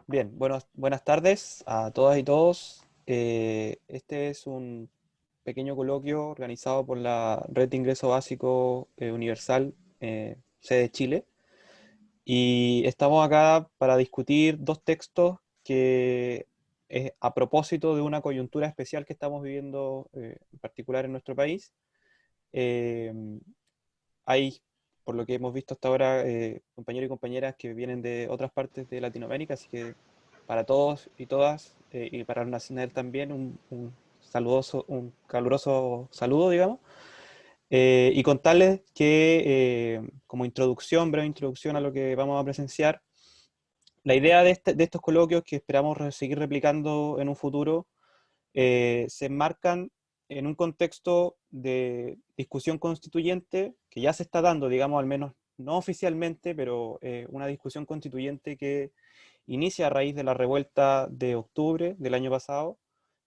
Bien, buenas tardes a todas y todos. Este es un pequeño coloquio organizado por la Red de Ingreso Básico Universal, sede Chile. Y estamos acá para discutir dos textos que, a propósito de una coyuntura especial que estamos viviendo, en particular en nuestro país. Eh, Hay, por lo que hemos visto hasta ahora, compañeros y compañeras que vienen de otras partes de Latinoamérica, así que para todos y todas, y para el Nacional también, un caluroso saludo, digamos. Y contarles que, como introducción, breve introducción a lo que vamos a presenciar, la idea de estos coloquios que esperamos seguir replicando en un futuro se enmarcan en un contexto de discusión constituyente que ya se está dando, digamos, al menos no oficialmente, pero una discusión constituyente que inicia a raíz de la revuelta de octubre del año pasado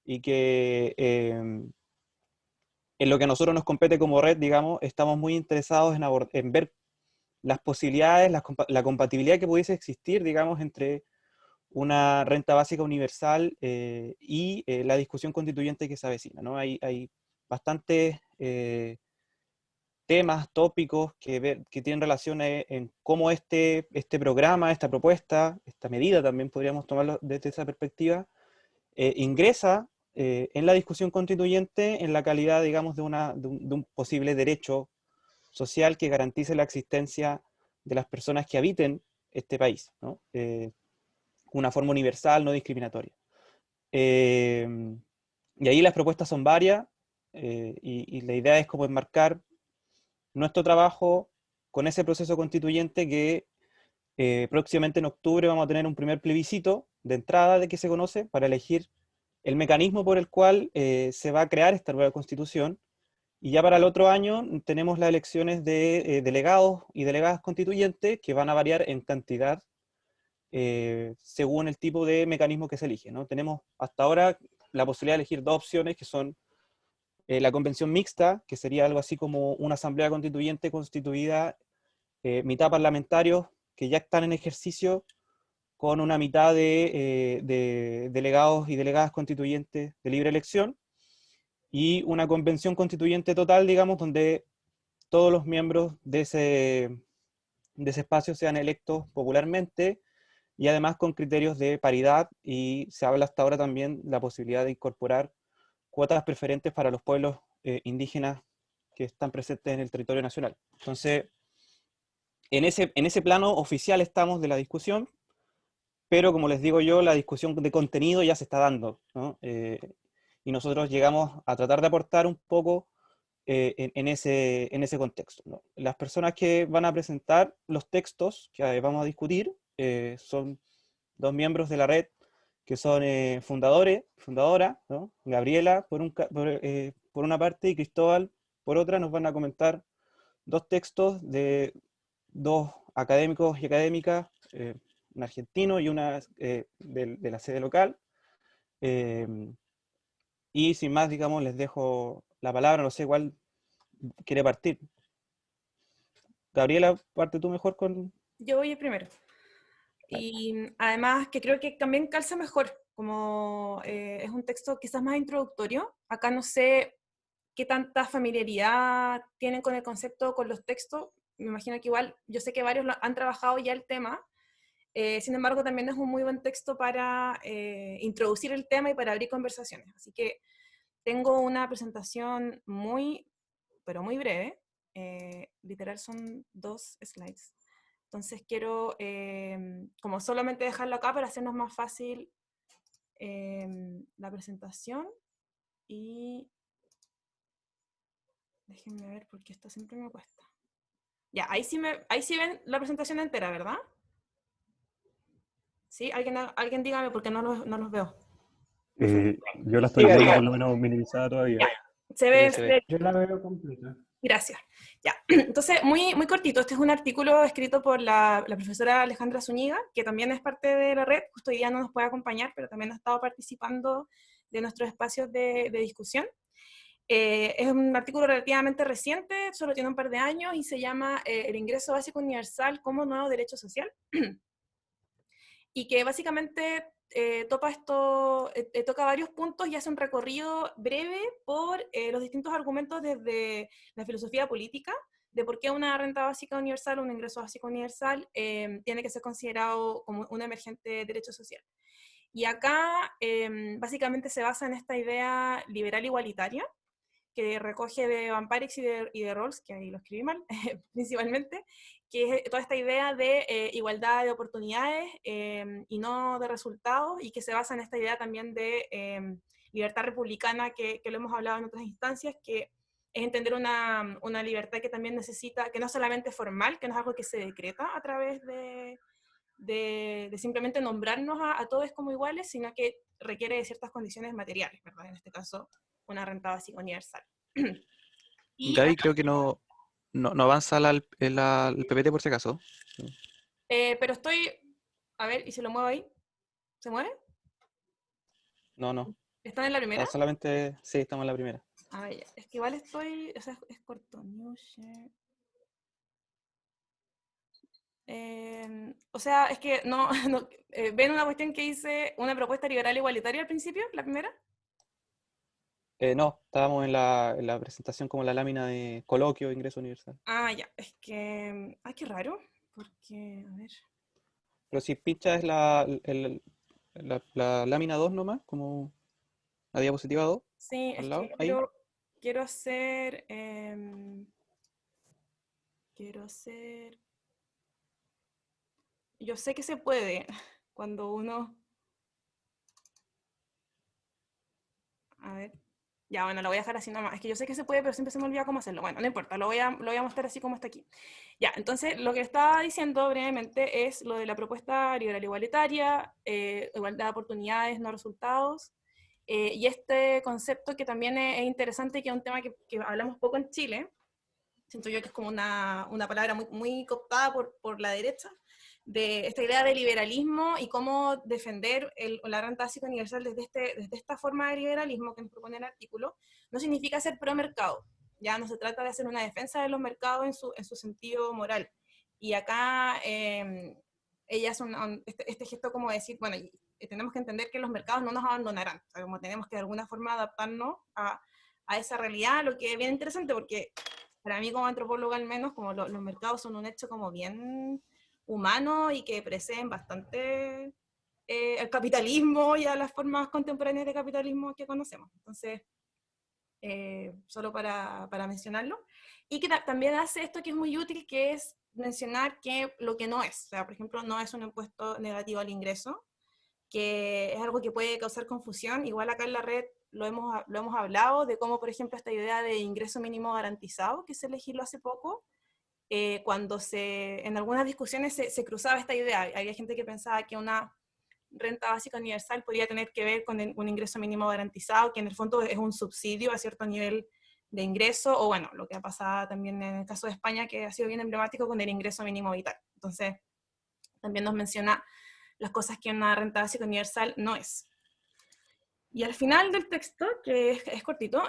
y que en lo que a nosotros nos compete como red, digamos, estamos muy interesados en ver las posibilidades, la compatibilidad que pudiese existir, digamos, entre una renta básica universal y la discusión constituyente que se avecina, ¿no? Hay bastantes temas, tópicos que tienen relación en cómo este programa, esta propuesta, esta medida también podríamos tomarlo desde esa perspectiva, ingresa en la discusión constituyente en la calidad, digamos, de un posible derecho social que garantice la existencia de las personas que habiten este país, ¿no? Una forma universal, no discriminatoria. Eh, y ahí las propuestas son varias, y la idea es como enmarcar nuestro trabajo con ese proceso constituyente que próximamente en octubre vamos a tener un primer plebiscito de entrada de que se conoce para elegir el mecanismo por el cual se va a crear esta nueva constitución. Y ya para el otro año tenemos las elecciones de delegados y delegadas constituyentes que van a variar en cantidad según el tipo de mecanismo que se elige, ¿no? Tenemos hasta ahora la posibilidad de elegir dos opciones que son la convención mixta, que sería algo así como una asamblea constituyente constituida mitad parlamentarios que ya están en ejercicio con una mitad de delegados y delegadas constituyentes de libre elección, y una convención constituyente total, digamos, donde todos los miembros de ese espacio sean electos popularmente y además con criterios de paridad, y se habla hasta ahora también la posibilidad de incorporar cuotas preferentes para los pueblos indígenas que están presentes en el territorio nacional. Entonces, en ese plano oficial estamos de la discusión, pero como les digo yo, la discusión de contenido ya se está dando, ¿no? Y nosotros llegamos a tratar de aportar un poco en ese contexto, ¿no? Las personas que van a presentar los textos que vamos a discutir son dos miembros de la red que son fundadora, ¿no? Gabriela por una parte y Cristóbal por otra. Nos van a comentar dos textos de dos académicos y académicas, un argentino y una de la sede local. Eh, y sin más, digamos, les dejo la palabra, no sé cuál quiere partir. Gabriela, parte tú mejor con... Yo voy primero. Y además que creo que también calza mejor, como es un texto quizás más introductorio. Acá no sé qué tanta familiaridad tienen con el concepto, con los textos. Me imagino que igual, yo sé que varios han trabajado ya el tema. Sin embargo, también es un muy buen texto para introducir el tema y para abrir conversaciones. Así que tengo una presentación muy, pero muy breve. Literal son 2 slides. Entonces quiero como solamente dejarlo acá para hacernos más fácil la presentación. Y déjenme ver porque esto siempre me cuesta. Ya, ahí sí ven la presentación entera, ¿verdad? ¿Sí? Alguien dígame porque no los veo. Yo la Sí, estoy viendo por Gabriela. lo menos minimizada todavía. Ya. Se Sí, ve, se se ve. ve. Yo la veo completa. Gracias. Ya. Entonces, muy, muy cortito. Este es un artículo escrito por la profesora Alejandra Zúñiga, que también es parte de la red. Justo hoy día no nos puede acompañar, pero también ha estado participando de nuestros espacios de discusión. Es un artículo relativamente reciente, solo tiene un par de años, y se llama El ingreso básico universal como nuevo derecho social. y que básicamente toca varios puntos y hace un recorrido breve por los distintos argumentos desde la filosofía política, de por qué una renta básica universal, un ingreso básico universal, tiene que ser considerado como un emergente derecho social. Y acá básicamente se basa en esta idea liberal igualitaria, que recoge de Van Parijs y de Rawls, que ahí lo escribí mal, principalmente, que es toda esta idea de igualdad de oportunidades y no de resultados, y que se basa en esta idea también de libertad republicana, que lo hemos hablado en otras instancias, que es entender una libertad que también necesita, que no solamente es formal, que no es algo que se decreta a través de simplemente nombrarnos a todos como iguales, sino que requiere de ciertas condiciones materiales, ¿verdad? En este caso, una renta básica universal. Y, Gaby, creo que no avanza el PPT por si acaso. pero estoy, a ver, ¿y si lo muevo ahí? ¿Se mueve? No. ¿Están en la primera? Solamente, sí, estamos en la primera. Ah, ya. Es que igual estoy, o sea, es corto. New share. O sea, es que no, ¿ven una cuestión que dice una propuesta liberal igualitaria al principio, la primera? No, estábamos en la presentación como la lámina de coloquio, ingreso universal. Ah, ya, es que, ay, qué raro, porque, a ver, Pero si pinchas la lámina 2 nomás, como la diapositiva 2 sí, es al que lado, ahí. quiero hacer, quiero hacer, yo sé que se puede cuando uno, a ver, ya, bueno, lo voy a dejar así nomás. Es que yo sé que se puede, pero siempre se me olvida cómo hacerlo. Bueno, no importa, lo voy a mostrar así como está aquí. Ya, entonces lo que estaba diciendo brevemente es lo de la propuesta liberal igualitaria, igualdad de oportunidades, no resultados, y este concepto que también es interesante, que es un tema que hablamos poco en Chile, siento yo que es como una palabra muy, muy cooptada por la derecha, de esta idea de liberalismo y cómo defender la renta básica universal desde esta forma de liberalismo que nos propone el artículo, no significa ser pro mercado, ya no se trata de hacer una defensa de los mercados en su sentido moral. Y acá ella hace este gesto como decir, bueno, tenemos que entender que los mercados no nos abandonarán, o sea, como tenemos que de alguna forma adaptarnos a esa realidad, lo que es bien interesante porque para mí como antropóloga al menos, como los mercados son un hecho como bien humano y que preceden bastante al capitalismo y a las formas contemporáneas de capitalismo que conocemos. Entonces, solo para mencionarlo. Y que también hace esto que es muy útil, que es mencionar que lo que no es, o sea, por ejemplo, no es un impuesto negativo al ingreso, que es algo que puede causar confusión. Igual acá en la red lo hemos hablado de cómo, por ejemplo, esta idea de ingreso mínimo garantizado, que se legisló hace poco, cuando en algunas discusiones se cruzaba esta idea. Había gente que pensaba que una renta básica universal podría tener que ver con un ingreso mínimo garantizado, que en el fondo es un subsidio a cierto nivel de ingreso, o bueno, lo que ha pasado también en el caso de España, que ha sido bien emblemático con el ingreso mínimo vital. Entonces, también nos menciona las cosas que una renta básica universal no es. Y al final del texto, que es cortito,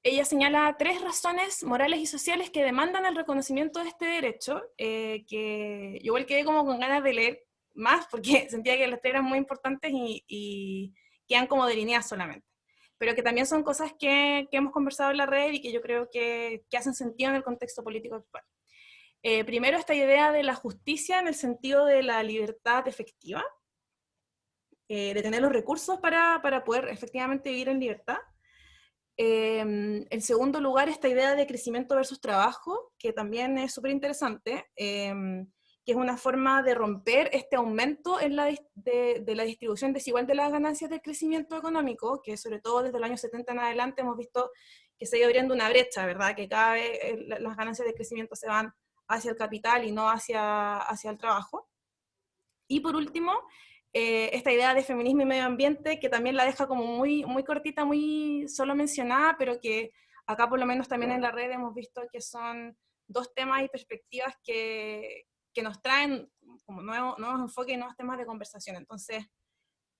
ella señala 3 razones morales y sociales que demandan el reconocimiento de este derecho, que yo igual quedé como con ganas de leer más, porque sentía que las 3 eran muy importantes y quedan como delineadas solamente. Pero que también son cosas que hemos conversado en la red y que yo creo que hacen sentido en el contexto político actual. Primero, esta idea de la justicia en el sentido de la libertad efectiva, de tener los recursos para poder efectivamente vivir en libertad. En segundo lugar, esta idea de crecimiento versus trabajo, que también es súper interesante, que es una forma de romper este aumento de la distribución desigual de las ganancias del crecimiento económico, que sobre todo desde el año 70 en adelante hemos visto que se ha ido abriendo una brecha, ¿verdad? Que cada vez las ganancias del crecimiento se van hacia el capital y no hacia el trabajo. Y por último, esta idea de feminismo y medio ambiente, que también la deja como muy, muy cortita, muy solo mencionada, pero que acá por lo menos también en la red hemos visto que son 2 temas y perspectivas que nos traen como nuevos enfoques y nuevos temas de conversación. Entonces,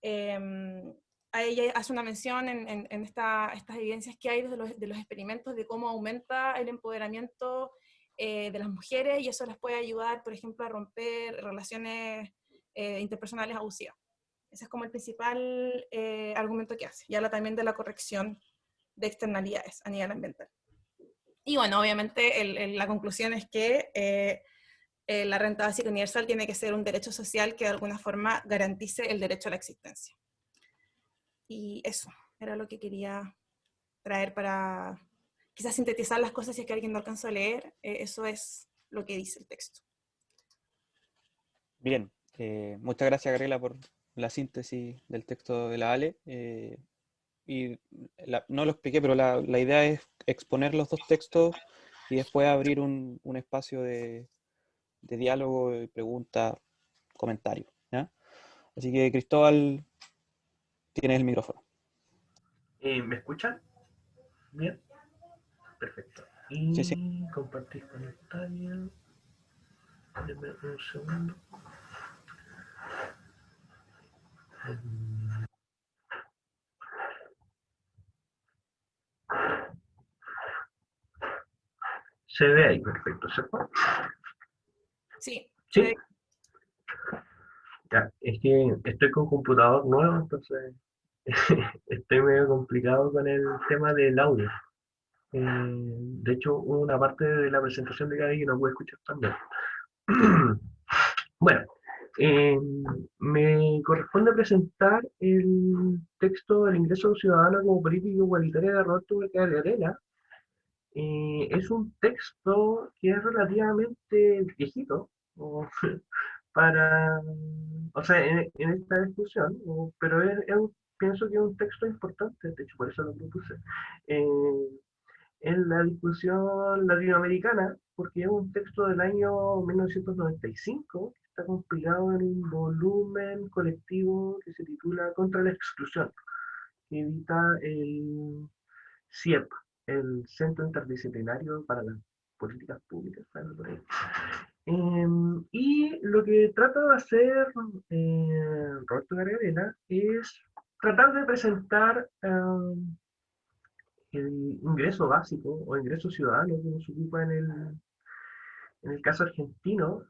a ella hace una mención en estas evidencias que hay de los experimentos de cómo aumenta el empoderamiento de las mujeres, y eso les puede ayudar, por ejemplo, a romper relaciones interpersonales abusivas. Ese es como el principal argumento que hace. Y habla también de la corrección de externalidades a nivel ambiental. Y bueno, obviamente la conclusión es que la renta básica universal tiene que ser un derecho social que de alguna forma garantice el derecho a la existencia. Y eso era lo que quería traer para quizás sintetizar las cosas si es que alguien no alcanzó a leer. Eso es lo que dice el texto. Bien, muchas gracias, Gabriela, por la síntesis del texto de la Ale. No lo expliqué, pero la idea es exponer los dos textos y después abrir un espacio de diálogo, preguntas, comentarios, ¿ya? Así que, Cristóbal, tienes el micrófono. ¿Me escuchan? Bien, perfecto. Sí, sí. Y compartir pantalla. Denme un segundo. Se ve ahí, perfecto, ¿cierto? Sí, Sí. Ya, es que estoy con computador nuevo, entonces estoy medio complicado con el tema del audio. De hecho, hubo una parte de la presentación de Gaby que no pude escuchar también. Bueno, me corresponde presentar el texto del ingreso ciudadano como política igualitaria de Roberto Varela. Es un texto que es relativamente viejito para, o sea, en esta discusión, pero pienso que es un texto importante, de hecho por eso lo propuse, en la discusión latinoamericana, porque es un texto del año 1995, que está compilado en un volumen colectivo que se titula Contra la Exclusión, que edita el CIEP, el Centro Interdisciplinario para las Políticas Públicas. Y lo que trata de hacer Roberto Gargarela es tratar de presentar el ingreso básico o ingreso ciudadano, como se ocupa en el caso argentino,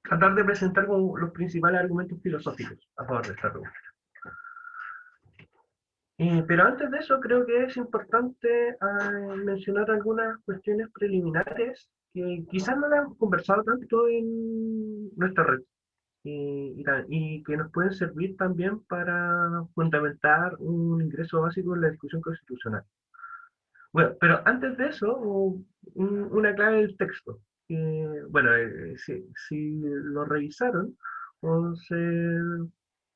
tratar de presentar como los principales argumentos filosóficos a favor de esta pregunta. Pero antes de eso creo que es importante mencionar algunas cuestiones preliminares que quizás no las hemos conversado tanto en nuestra red y que nos pueden servir también para fundamentar un ingreso básico en la discusión constitucional. Bueno, pero antes de eso, una clave del texto. Bueno, si lo revisaron, o se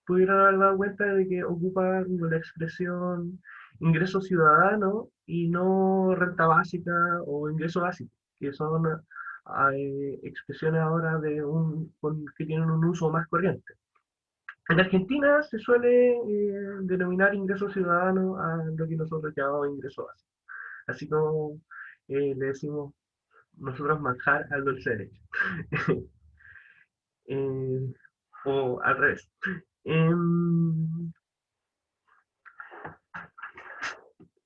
pudieron haber dado cuenta de que ocupa la expresión ingreso ciudadano y no renta básica o ingreso básico, que son expresiones ahora que tienen un uso más corriente. En Argentina se suele denominar ingreso ciudadano a lo que nosotros llamamos ingreso básico. Así como le decimos nosotros manjar al dulce de leche. O al revés.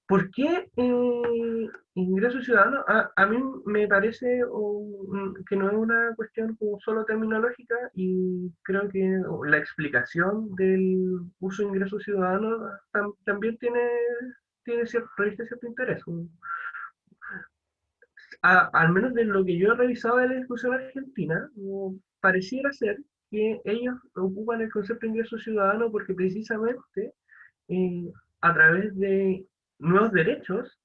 ¿Por qué ingreso ciudadano? A mí me parece que no es una cuestión como solo terminológica y creo que la explicación del uso de ingreso ciudadano también reviste cierto interés. Al menos de lo que yo he revisado de la discusión argentina, pareciera ser que ellos ocupan el concepto de ingreso ciudadano porque precisamente eh, a través de nuevos derechos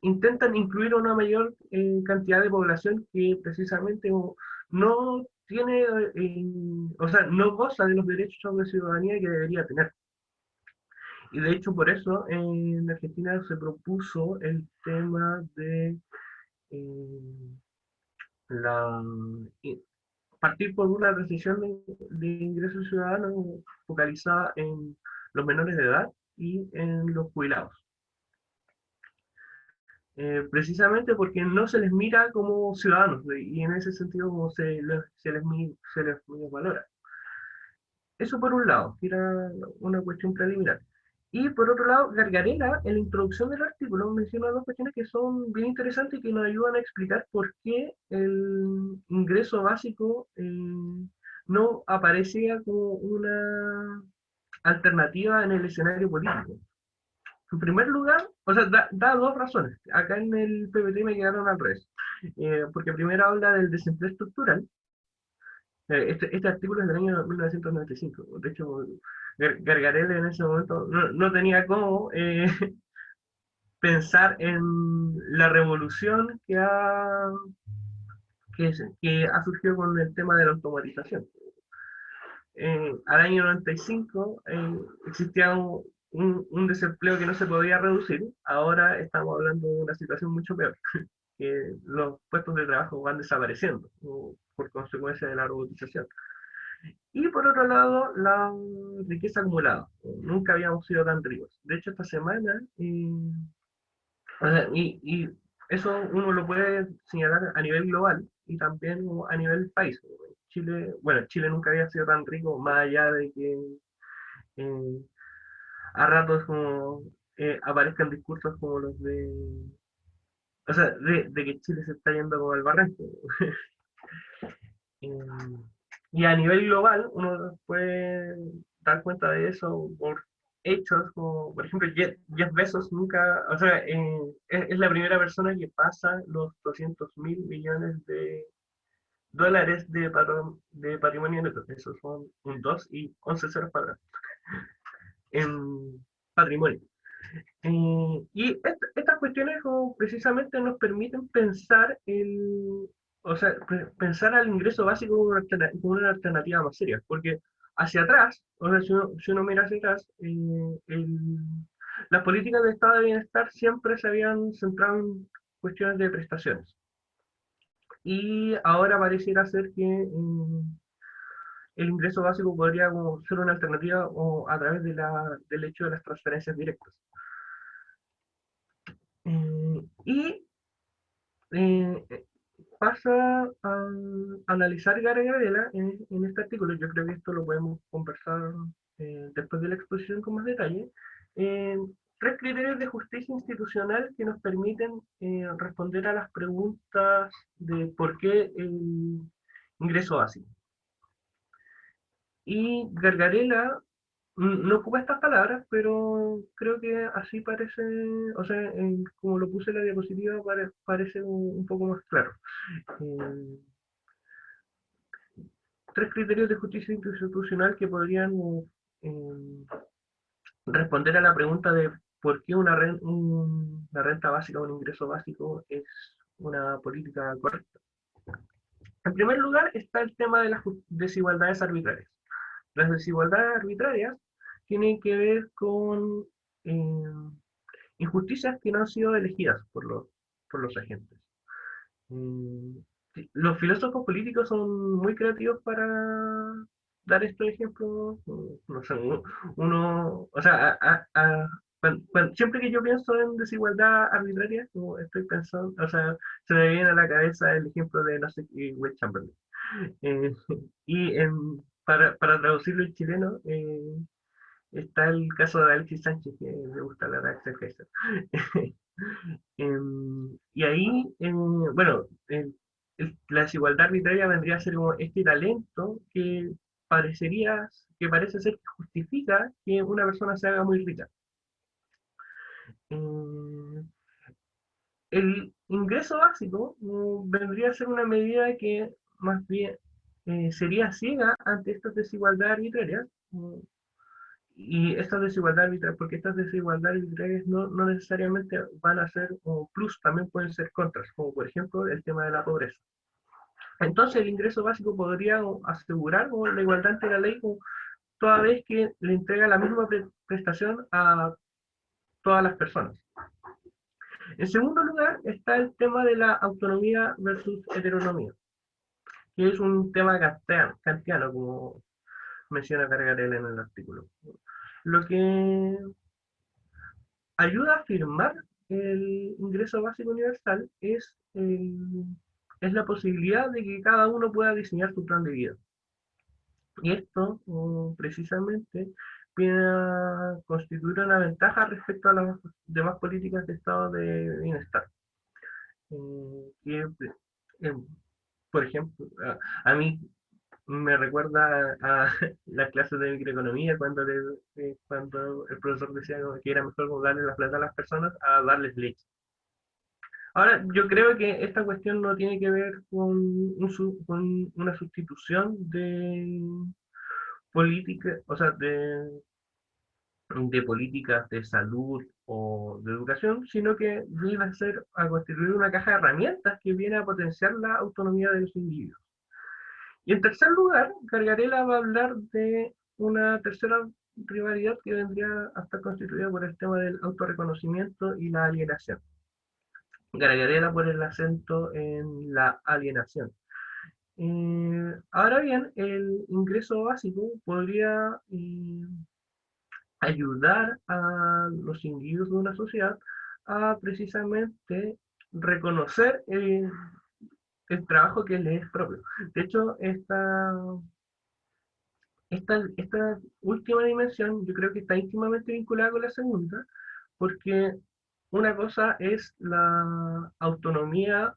intentan incluir a una mayor cantidad de población que precisamente no tiene, o sea, no goza de los derechos de ciudadanía que debería tener. Y de hecho por eso en Argentina se propuso el tema de la, partir por una decisión de ingresos ciudadanos focalizada en los menores de edad y en los jubilados. Precisamente porque no se les mira como ciudadanos y en ese sentido como se les valora. Eso por un lado, que era una cuestión preliminar. Y por otro lado, Gargarella, en la introducción del artículo, menciona dos cuestiones que son bien interesantes y que nos ayudan a explicar por qué el ingreso básico no aparecía como una alternativa en el escenario político. En primer lugar, o sea, da dos razones. Acá en el PPT me quedaron al revés. Porque primero habla del desempleo estructural. Este artículo es del año 1995. De hecho, Gargarella en ese momento no tenía cómo pensar en la revolución que ha surgido con el tema de la automatización. Al año 95 existía un desempleo que no se podía reducir. Ahora estamos hablando de una situación mucho peor, que los puestos de trabajo van desapareciendo por consecuencia de la robotización. Y por otro lado, la riqueza acumulada. Nunca habíamos sido tan ricos. De hecho, esta semana, o sea, y eso uno lo puede señalar a nivel global y también a nivel país. Chile, bueno, Chile nunca había sido tan rico, más allá de que eh, a ratos como aparezcan discursos como los de, o sea, de que Chile se está yendo como al barranco. Eh, y a nivel global, uno puede dar cuenta de eso por hechos como, por ejemplo, Jeff Bezos nunca, o sea, es la primera persona que pasa los 200.000 millones de dólares de patrimonio neto. Esos son un 2 y 11 ceros para en patrimonio. Y estas cuestiones precisamente nos permiten pensar o sea, pensar al ingreso básico como una alternativa más seria, porque hacia atrás, o sea, si uno mira hacia atrás, las políticas de estado de bienestar siempre se habían centrado en cuestiones de prestaciones. Y ahora pareciera ser que el ingreso básico podría como ser una alternativa o a través del hecho de las transferencias directas. Y eh, pasa a analizar Gargarella en este artículo. Yo creo que esto lo podemos conversar después de la exposición con más detalle. eh, Tres criterios de justicia institucional que nos permiten responder a las preguntas de por qué el ingreso básico. Y Gargarella no ocupa estas palabras, pero creo que así parece, o sea, como lo puse en la diapositiva, parece un poco más claro. Eh, Tres criterios de justicia institucional que podrían eh, responder a la pregunta de por qué una renta básica o un ingreso básico es una política correcta. En primer lugar está el tema de las desigualdades arbitrarias. Las desigualdades arbitrarias tienen que ver con eh, injusticias que no han sido elegidas por los agentes. Mm, sí, los filósofos políticos son muy creativos para dar estos ejemplos. No sé, o sea, siempre que yo pienso en desigualdad arbitraria, como estoy pensando, o sea, se me viene a la cabeza el ejemplo de, no sé, Will Chamberlain. Eh, y para traducirlo en chileno, está el caso de Alexis Sánchez, que me gusta la Axel Kaiser. Y ahí, bueno, la desigualdad arbitraria vendría a ser como este talento que parece ser que justifica que una persona se haga muy rica. Eh, el ingreso básico vendría a ser una medida que más bien sería ciega ante estas desigualdades arbitrarias. Y estas desigualdades arbitrarias, porque estas desigualdades arbitrarias no necesariamente van a ser como plus, también pueden ser contras, como por ejemplo el tema de la pobreza. Entonces el ingreso básico podría asegurar la igualdad ante la ley toda vez que le entrega la misma prestación a todas las personas. En segundo lugar está el tema de la autonomía versus heteronomía, que es un tema kantiano, como menciona Gargarella en el artículo. Lo que ayuda a afirmar el ingreso básico universal es la posibilidad de que cada uno pueda diseñar su plan de vida. Y esto precisamente viene a constituir una ventaja respecto a las demás políticas de estado de bienestar. Que, eh, por ejemplo, a mí me recuerda a las clases de microeconomía cuando el profesor decía que era mejor darle la plata a las personas a darles leche. Ahora, yo creo que esta cuestión no tiene que ver con una sustitución de política, o sea, de políticas de salud o de educación, sino que viene a constituir una caja de herramientas que viene a potenciar la autonomía de los individuos. Y en tercer lugar, Gargarella va a hablar de una tercera rivalidad que vendría a estar constituida por el tema del autorreconocimiento y la alienación. Gargarella pone el acento en la alienación. Ahora bien, el ingreso básico podría ayudar a los individuos de una sociedad a precisamente reconocer el trabajo que les es propio. De hecho, esta última dimensión yo creo que está íntimamente vinculada con la segunda, porque una cosa es la autonomía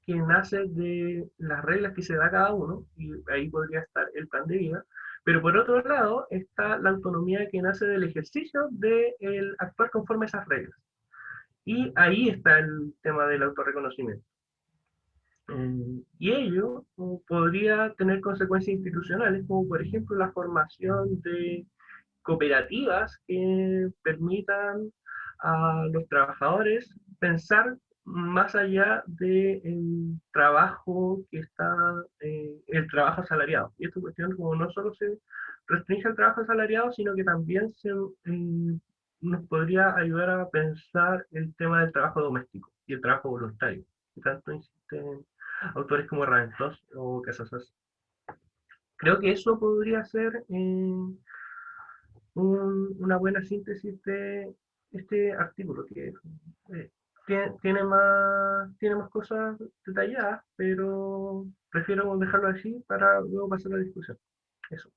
que nace de las reglas que se da cada uno, y ahí podría estar el plan de vida, pero por otro lado está la autonomía que nace del ejercicio de el actuar conforme a esas reglas. Y ahí está el tema del autorreconocimiento. Y ello podría tener consecuencias institucionales, como por ejemplo la formación de cooperativas que permitan a los trabajadores pensar más allá del trabajo que está, el trabajo asalariado. Y esta cuestión como no solo se restringe al trabajo asalariado, sino que también nos podría ayudar a pensar el tema del trabajo doméstico y el trabajo voluntario, que tanto insisten autores como Raventós o Casasas. Creo que eso podría ser una buena síntesis de este artículo, que tiene más cosas detalladas, pero prefiero dejarlo así para luego pasar a la discusión. Eso.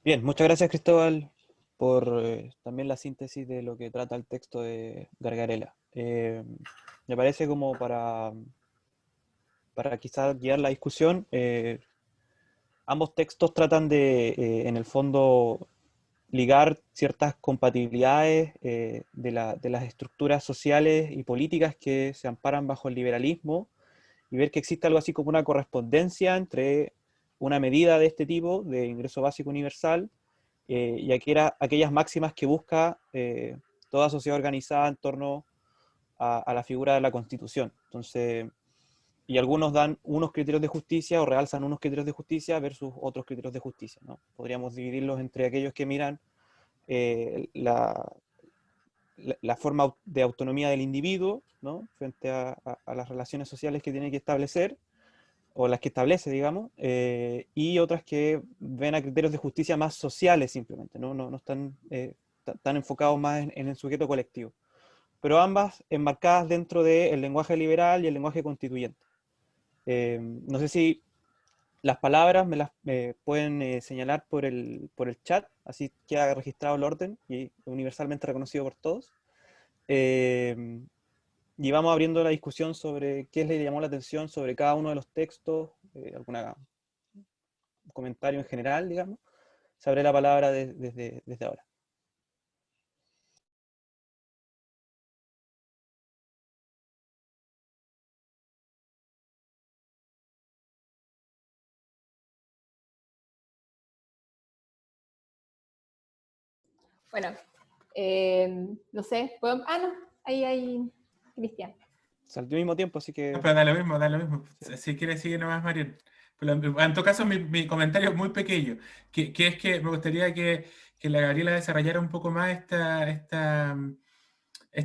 Bien, muchas gracias Cristóbal por también la síntesis de lo que trata el texto de Gargarella. Me parece como para quizás guiar la discusión, ambos textos tratan de, en el fondo, ligar ciertas compatibilidades de las estructuras sociales y políticas que se amparan bajo el liberalismo y ver que existe algo así como una correspondencia entre una medida de este tipo, de ingreso básico universal, y aquellas máximas que busca toda sociedad organizada en torno a la figura de la Constitución. Entonces, y algunos dan unos criterios de justicia o realzan unos criterios de justicia versus otros criterios de justicia, ¿no? Podríamos dividirlos entre aquellos que miran la forma de autonomía del individuo, ¿no? Frente a las relaciones sociales que tiene que establecer, o las que establece, digamos, y otras que ven a criterios de justicia más sociales simplemente, no están tan enfocados más en el sujeto colectivo. Pero ambas enmarcadas dentro del lenguaje liberal y el lenguaje constituyente. No sé si las palabras me las pueden señalar por el chat, así queda registrado el orden y universalmente reconocido por todos. Y vamos abriendo la discusión sobre qué le llamó la atención sobre cada uno de los textos, algún comentario en general, digamos. Se abre la palabra desde ahora. Bueno, no sé, ¿puedo? No, ahí hay Cristian. Salió al mismo tiempo, así que... No, pero da lo mismo. Si quieres, sigue nomás, Mariel. Pero en todo caso, mi comentario es muy pequeño, que es que me gustaría que la Gabriela desarrollara un poco más esta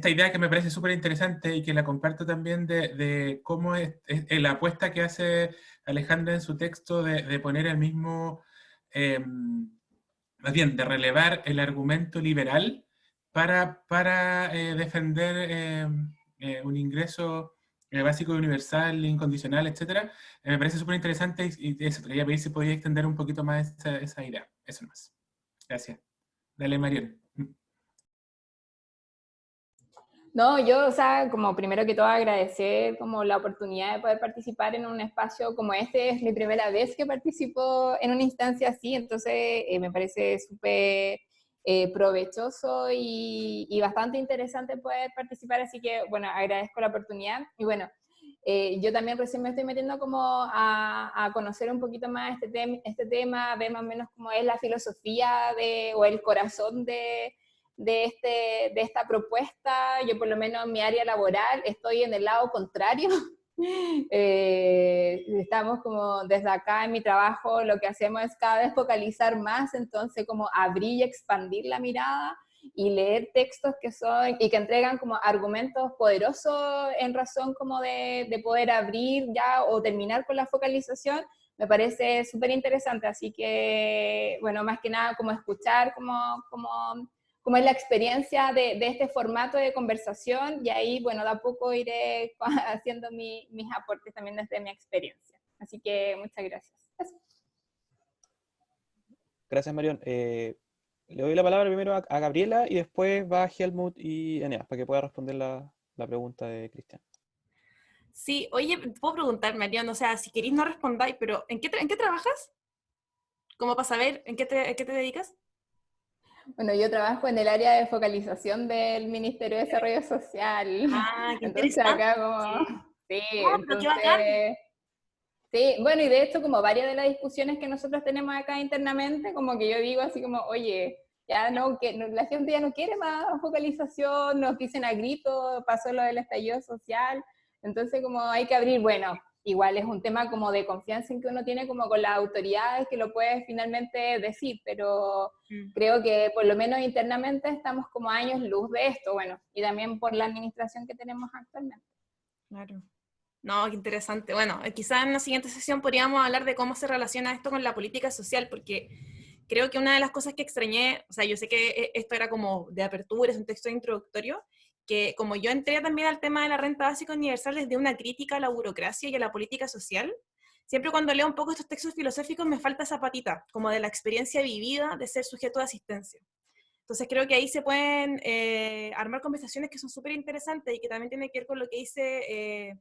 idea que me parece súper interesante y que la comparto también de cómo es la apuesta que hace Alejandra en su texto de poner el mismo, más bien, de relevar el argumento liberal para defender un ingreso básico universal, incondicional, etcétera, me parece súper interesante y eso, quería pedir si podía extender un poquito más esa idea. Eso nomás. Gracias. Dale, Mariel. No, yo, o sea, como primero que todo agradecer como la oportunidad de poder participar en un espacio como este. Es mi primera vez que participo en una instancia así, entonces me parece súper provechoso y bastante interesante poder participar, así que, bueno, agradezco la oportunidad. Y bueno, yo también recién me estoy metiendo como a conocer un poquito más este tema, ver más o menos cómo es la filosofía o el corazón de esta propuesta. Yo por lo menos en mi área laboral estoy en el lado contrario. Estamos como desde acá en mi trabajo, lo que hacemos es cada vez focalizar más, entonces como abrir y expandir la mirada y leer textos que son y que entregan como argumentos poderosos en razón como de poder abrir ya o terminar con la focalización. Me parece súper interesante, así que, bueno, más que nada como escuchar como es la experiencia de este formato de conversación, y ahí, bueno, de a poco iré haciendo mis aportes también desde mi experiencia. Así que muchas gracias. Eso. Gracias, Marión. Le doy la palabra primero a Gabriela y después va Helmut y Eneas para que pueda responder la pregunta de Cristian. Sí, oye, puedo preguntar, Marión, o sea, si queréis no respondáis, pero ¿en qué trabajas? ¿Cómo para saber en qué te dedicas? Bueno, yo trabajo en el área de focalización del Ministerio de Desarrollo Social. Ah, qué Entonces interesante. acá como... Sí, Ah, pero qué bacán. entonces... Sí, bueno, y de hecho como varias de las discusiones que nosotros tenemos acá internamente, como que yo digo así como, oye, ya no, la gente ya no quiere más focalización, nos dicen a grito, pasó lo del estallido social, entonces como hay que abrir, bueno, igual es un tema como de confianza en que uno tiene como con las autoridades que lo puede finalmente decir, pero creo que por lo menos internamente estamos como años luz de esto, bueno, y también por la administración que tenemos actualmente. Claro. No, qué interesante. Bueno, quizás en la siguiente sesión podríamos hablar de cómo se relaciona esto con la política social, porque creo que una de las cosas que extrañé, o sea, yo sé que esto era como de apertura, es un texto introductorio, que como yo entré también al tema de la renta básica universal desde una crítica a la burocracia y a la política social, siempre cuando leo un poco estos textos filosóficos me falta esa patita, como de la experiencia vivida de ser sujeto de asistencia. Entonces creo que ahí se pueden armar conversaciones que son súper interesantes y que también tienen que ver con lo que dice,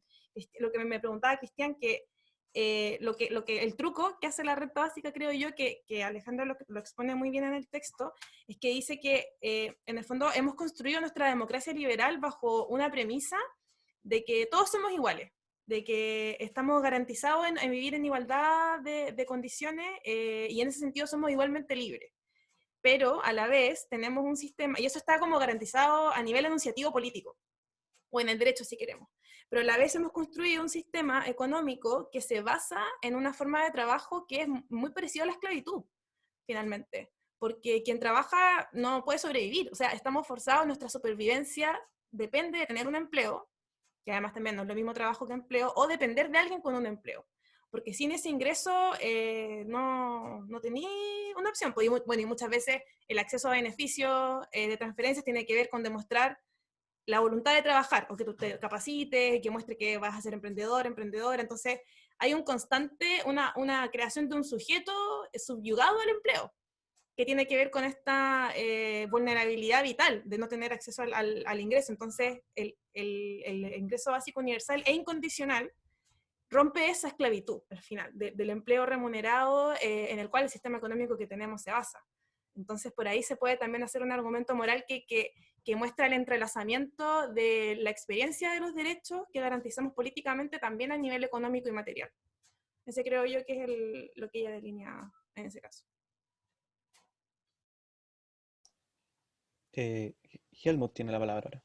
lo que me preguntaba Cristian, que el truco que hace la renta básica, creo yo, que Alejandro lo expone muy bien en el texto, es que dice que en el fondo hemos construido nuestra democracia liberal bajo una premisa de que todos somos iguales, de que estamos garantizados en vivir en igualdad de condiciones y en ese sentido somos igualmente libres. Pero a la vez tenemos un sistema, y eso está como garantizado a nivel enunciativo político, o en el derecho si queremos, pero a la vez hemos construido un sistema económico que se basa en una forma de trabajo que es muy parecida a la esclavitud, finalmente, porque quien trabaja no puede sobrevivir, o sea, estamos forzados, nuestra supervivencia depende de tener un empleo, que además también no es lo mismo trabajo que empleo, o depender de alguien con un empleo. Porque sin ese ingreso no tenía una opción. Bueno, y muchas veces el acceso a beneficios de transferencias tiene que ver con demostrar la voluntad de trabajar, o que tú te capacites, que muestre que vas a ser emprendedor, emprendedora. Entonces hay una creación de un sujeto subyugado al empleo, que tiene que ver con esta vulnerabilidad vital de no tener acceso al ingreso. Entonces el ingreso básico universal e incondicional rompe esa esclavitud, al final, del empleo remunerado en el cual el sistema económico que tenemos se basa. Entonces, por ahí se puede también hacer un argumento moral que muestra el entrelazamiento de la experiencia de los derechos que garantizamos políticamente también a nivel económico y material. Ese creo yo que es lo que ella delinea en ese caso. Helmut tiene la palabra ahora.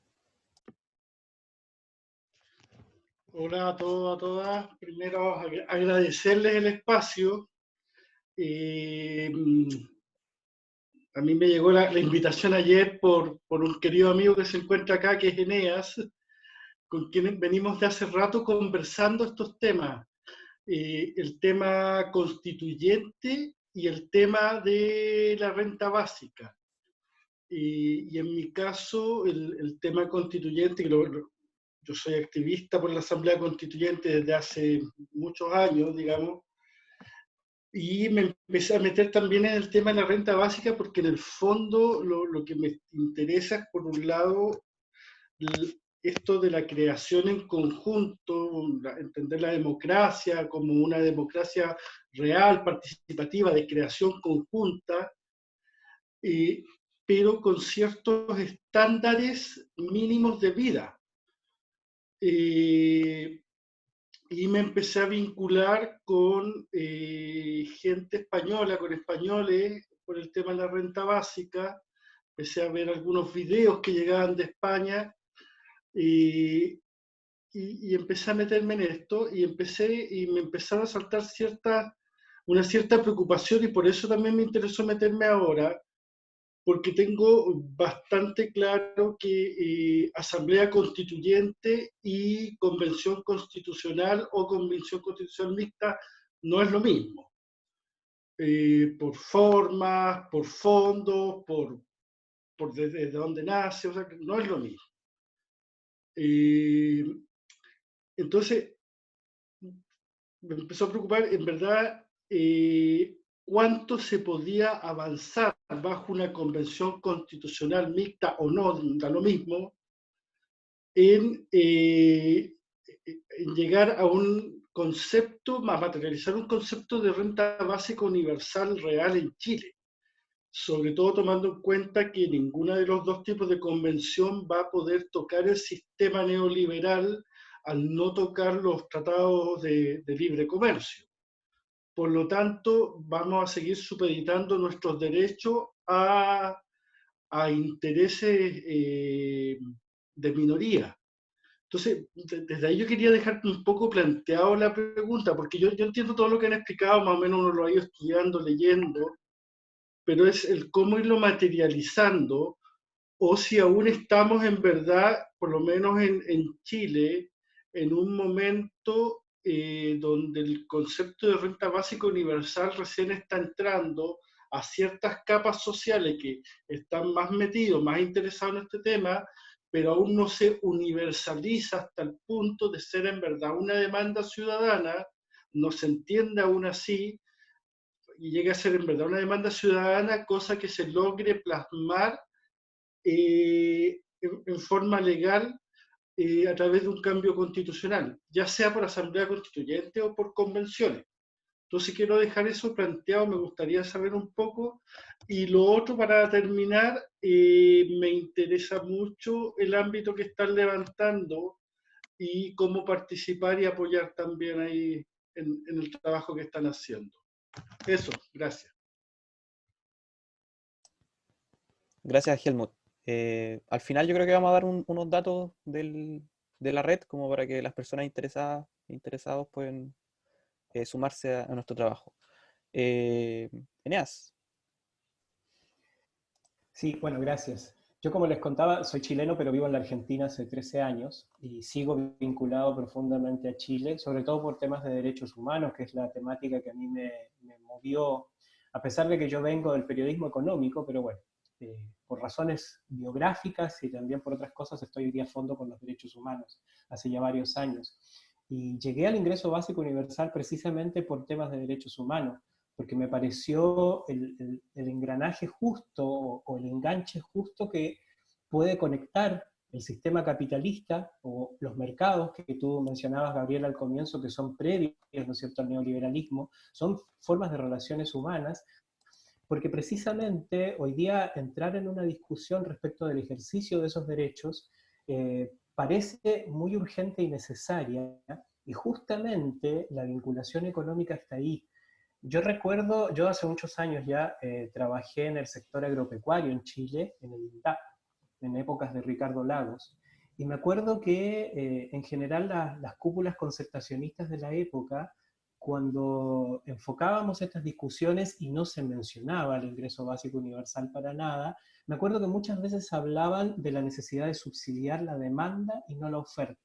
Hola a todos, a todas. Primero agradecerles el espacio. A mí me llegó la invitación ayer por un querido amigo que se encuentra acá, que es Eneas, con quien venimos de hace rato conversando estos temas. El tema constituyente y el tema de la renta básica. Y en mi caso, el tema constituyente, yo soy activista por la Asamblea Constituyente desde hace muchos años, digamos, y me empecé a meter también en el tema de la renta básica porque en el fondo lo que me interesa es, por un lado, esto de la creación en conjunto, entender la democracia como una democracia real, participativa, de creación conjunta, pero con ciertos estándares mínimos de vida. Y me empecé a vincular con gente española, con españoles, por el tema de la renta básica. Empecé a ver algunos videos que llegaban de España y empecé a meterme en esto y me empezaron a saltar una cierta preocupación, y por eso también me interesó meterme ahora, porque tengo bastante claro que Asamblea Constituyente y Convención Constitucional o Convención Constitucional Mixta no es lo mismo. Por formas, por fondos, por desde dónde nace, o sea, no es lo mismo. Entonces, me empezó a preocupar, en verdad, cuánto se podía avanzar bajo una convención constitucional mixta o no, da lo mismo, en llegar a un concepto, más materializar un concepto de renta básica universal real en Chile. Sobre todo tomando en cuenta que ninguna de los dos tipos de convención va a poder tocar el sistema neoliberal al no tocar los tratados de libre comercio. Por lo tanto, vamos a seguir supeditando nuestros derechos a intereses de minoría. Entonces, desde ahí yo quería dejar un poco planteado la pregunta, porque yo entiendo todo lo que han explicado, más o menos uno lo ha ido estudiando, leyendo, pero es el cómo irlo materializando, o si aún estamos en verdad, por lo menos en Chile, en un momento donde el concepto de renta básica universal recién está entrando a ciertas capas sociales que están más metidos, más interesados en este tema, pero aún no se universaliza hasta el punto de ser en verdad una demanda ciudadana, no se entiende aún así, y llega a ser en verdad una demanda ciudadana, cosa que se logre plasmar en forma legal a través de un cambio constitucional, ya sea por asamblea constituyente o por convenciones. Entonces quiero dejar eso planteado, me gustaría saber un poco. Y lo otro, para terminar, me interesa mucho el ámbito que están levantando y cómo participar y apoyar también ahí en el trabajo que están haciendo. Eso, gracias. Gracias, Helmut. Al final yo creo que vamos a dar unos datos de la red, como para que las personas interesados pueden sumarse a nuestro trabajo. Eneas. Sí, bueno, gracias. Yo, como les contaba, soy chileno, pero vivo en la Argentina hace 13 años y sigo vinculado profundamente a Chile, sobre todo por temas de derechos humanos, que es la temática que a mí me movió, a pesar de que yo vengo del periodismo económico, pero bueno, por razones biográficas y también por otras cosas estoy hoy día a fondo con los derechos humanos, hace ya varios años. Y llegué al ingreso básico universal precisamente por temas de derechos humanos, porque me pareció el engranaje justo o el enganche justo que puede conectar el sistema capitalista o los mercados que tú mencionabas, Gabriel, al comienzo, que son previos, ¿no es cierto?, al neoliberalismo, son formas de relaciones humanas, porque precisamente hoy día entrar en una discusión respecto del ejercicio de esos derechos parece muy urgente y necesaria, y justamente la vinculación económica está ahí. Yo recuerdo, yo hace muchos años ya trabajé en el sector agropecuario en Chile, en el INDAP, en épocas de Ricardo Lagos, y me acuerdo que en general las cúpulas concertacionistas de la época, cuando enfocábamos estas discusiones y no se mencionaba el ingreso básico universal para nada, me acuerdo que muchas veces hablaban de la necesidad de subsidiar la demanda y no la oferta.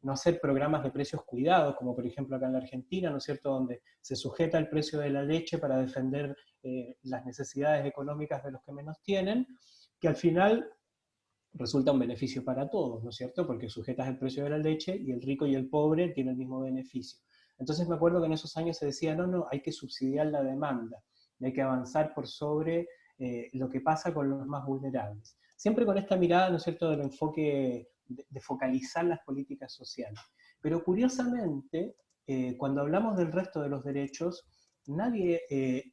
No hacer programas de precios cuidados, como por ejemplo acá en la Argentina, ¿no es cierto?, donde se sujeta el precio de la leche para defender las necesidades económicas de los que menos tienen, que al final resulta un beneficio para todos, ¿no es cierto? Porque sujetas el precio de la leche y el rico y el pobre tienen el mismo beneficio. Entonces me acuerdo que en esos años se decía, no, hay que subsidiar la demanda, y hay que avanzar por sobre lo que pasa con los más vulnerables. Siempre con esta mirada, ¿no es cierto?, del enfoque de focalizar las políticas sociales. Pero curiosamente, cuando hablamos del resto de los derechos, nadie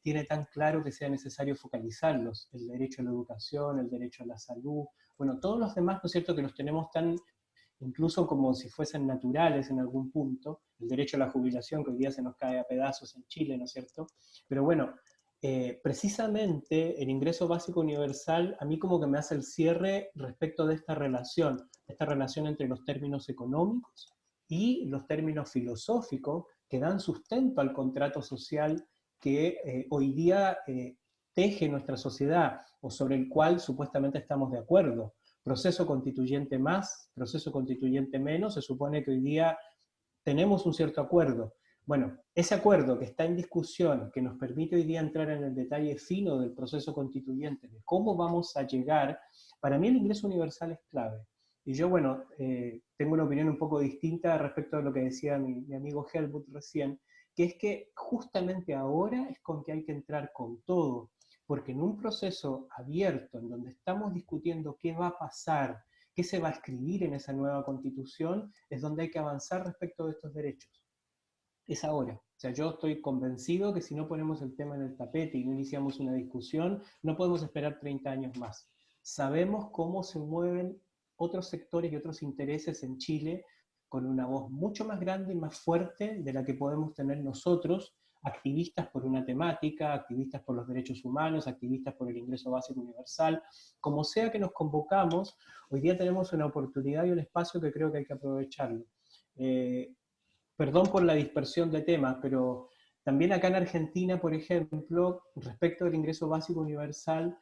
tiene tan claro que sea necesario focalizarlos. El derecho a la educación, el derecho a la salud, bueno, todos los demás, ¿no es cierto?, que los tenemos tan, incluso como si fuesen naturales en algún punto, el derecho a la jubilación, que hoy día se nos cae a pedazos en Chile, ¿no es cierto? Pero bueno, precisamente el ingreso básico universal a mí como que me hace el cierre respecto de esta relación entre los términos económicos y los términos filosóficos que dan sustento al contrato social que hoy día teje nuestra sociedad, o sobre el cual supuestamente estamos de acuerdo. Proceso constituyente más, proceso constituyente menos, se supone que hoy día tenemos un cierto acuerdo. Bueno, ese acuerdo que está en discusión, que nos permite hoy día entrar en el detalle fino del proceso constituyente, de cómo vamos a llegar, para mí el ingreso universal es clave. Y yo, bueno, tengo una opinión un poco distinta respecto a lo que decía mi amigo Helmut recién, que es que justamente ahora es con que hay que entrar con todo, porque en un proceso abierto, en donde estamos discutiendo qué va a pasar, qué se va a escribir en esa nueva constitución, es donde hay que avanzar respecto de estos derechos. Es ahora. O sea, yo estoy convencido que si no ponemos el tema en el tapete y no iniciamos una discusión, no podemos esperar 30 años más. Sabemos cómo se mueven otros sectores y otros intereses en Chile con una voz mucho más grande y más fuerte de la que podemos tener nosotros, activistas por una temática, activistas por los derechos humanos, activistas por el ingreso básico universal. Como sea que nos convocamos, hoy día tenemos una oportunidad y un espacio que creo que hay que aprovecharlo. Perdón por la dispersión de temas, pero también acá en Argentina, por ejemplo, respecto del ingreso básico universal,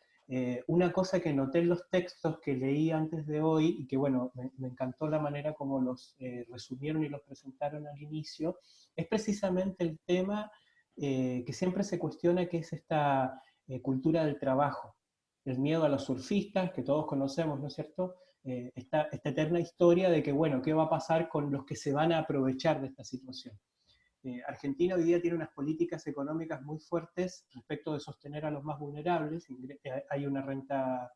una cosa que noté en los textos que leí antes de hoy, y que bueno, me encantó la manera como los resumieron y los presentaron al inicio, es precisamente el tema que siempre se cuestiona, que es esta cultura del trabajo. El miedo a los surfistas, que todos conocemos, ¿no es cierto? Esta eterna historia de que, bueno, ¿qué va a pasar con los que se van a aprovechar de esta situación? Argentina hoy día tiene unas políticas económicas muy fuertes respecto de sostener a los más vulnerables. Hay una renta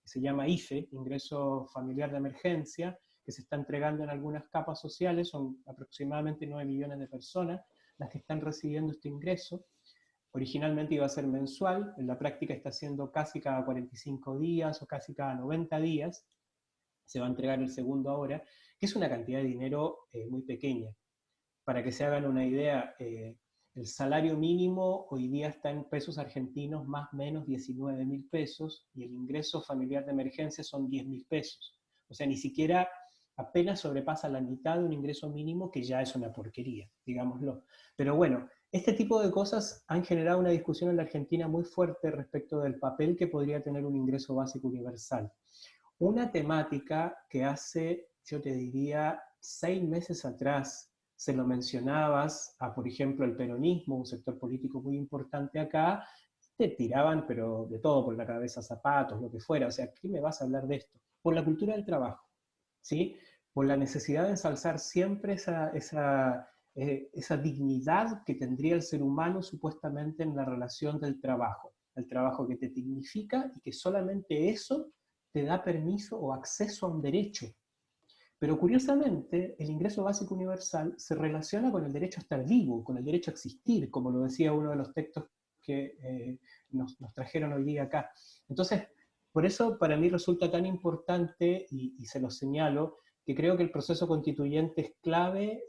que se llama IFE, Ingreso Familiar de Emergencia, que se está entregando en algunas capas sociales, son aproximadamente 9 millones de personas las que están recibiendo este ingreso. Originalmente iba a ser mensual, en la práctica está siendo casi cada 45 días o casi cada 90 días, se va a entregar el segundo ahora, que es una cantidad de dinero muy pequeña. Para que se hagan una idea, el salario mínimo hoy día está en pesos argentinos más o menos 19.000 pesos, y el ingreso familiar de emergencia son 10.000 pesos. O sea, ni siquiera apenas sobrepasa la mitad de un ingreso mínimo, que ya es una porquería, digámoslo. Pero bueno, este tipo de cosas han generado una discusión en la Argentina muy fuerte respecto del papel que podría tener un ingreso básico universal. Una temática que hace, yo te diría, 6 meses atrás se lo mencionabas a, por ejemplo, el peronismo, un sector político muy importante acá, te tiraban, pero de todo por la cabeza, zapatos, lo que fuera. O sea, ¿qué me vas a hablar de esto? Por la cultura del trabajo, ¿sí? Por la necesidad de ensalzar siempre esa dignidad que tendría el ser humano supuestamente en la relación del trabajo. El trabajo que te dignifica y que solamente eso te da permiso o acceso a un derecho. Pero curiosamente, el ingreso básico universal se relaciona con el derecho a estar vivo, con el derecho a existir, como lo decía uno de los textos que nos trajeron hoy día acá. Entonces, por eso para mí resulta tan importante, y se lo señalo, que creo que el proceso constituyente es clave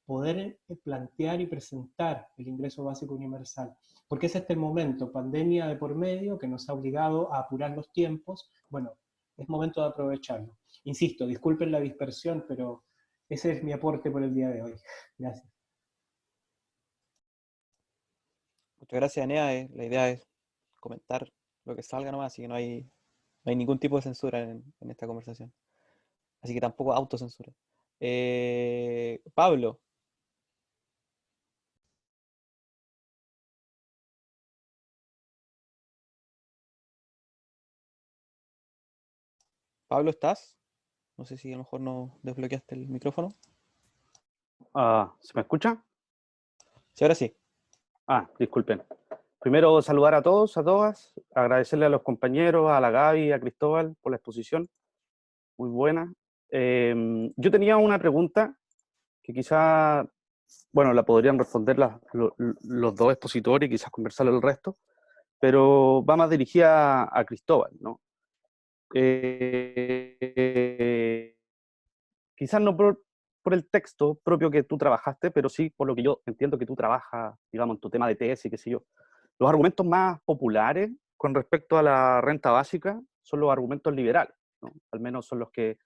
poder plantear y presentar el ingreso básico universal. Porque es este el momento, pandemia de por medio, que nos ha obligado a apurar los tiempos. Bueno, es momento de aprovecharlo. Insisto, disculpen la dispersión, pero ese es mi aporte por el día de hoy. Gracias. Muchas gracias, Enea. La idea es comentar lo que salga nomás, así que no hay ningún tipo de censura en esta conversación. Así que tampoco autocensura. Pablo. Pablo, ¿estás? No sé si a lo mejor no desbloqueaste el micrófono. ¿Se me escucha? Sí, ahora sí. Disculpen. Primero, saludar a todos, a todas, agradecerle a los compañeros, a la Gaby, a Cristóbal por la exposición, muy buena. Yo tenía una pregunta que quizá, bueno, la podrían responder los dos expositores y quizás conversarlo el resto, pero va más dirigida a Cristóbal, ¿no? Quizás no por el texto propio que tú trabajaste, pero sí por lo que yo entiendo que tú trabajas, digamos, en tu tema de tesis, qué sé yo. Los argumentos más populares con respecto a la renta básica son los argumentos liberales, ¿no? Al menos son los que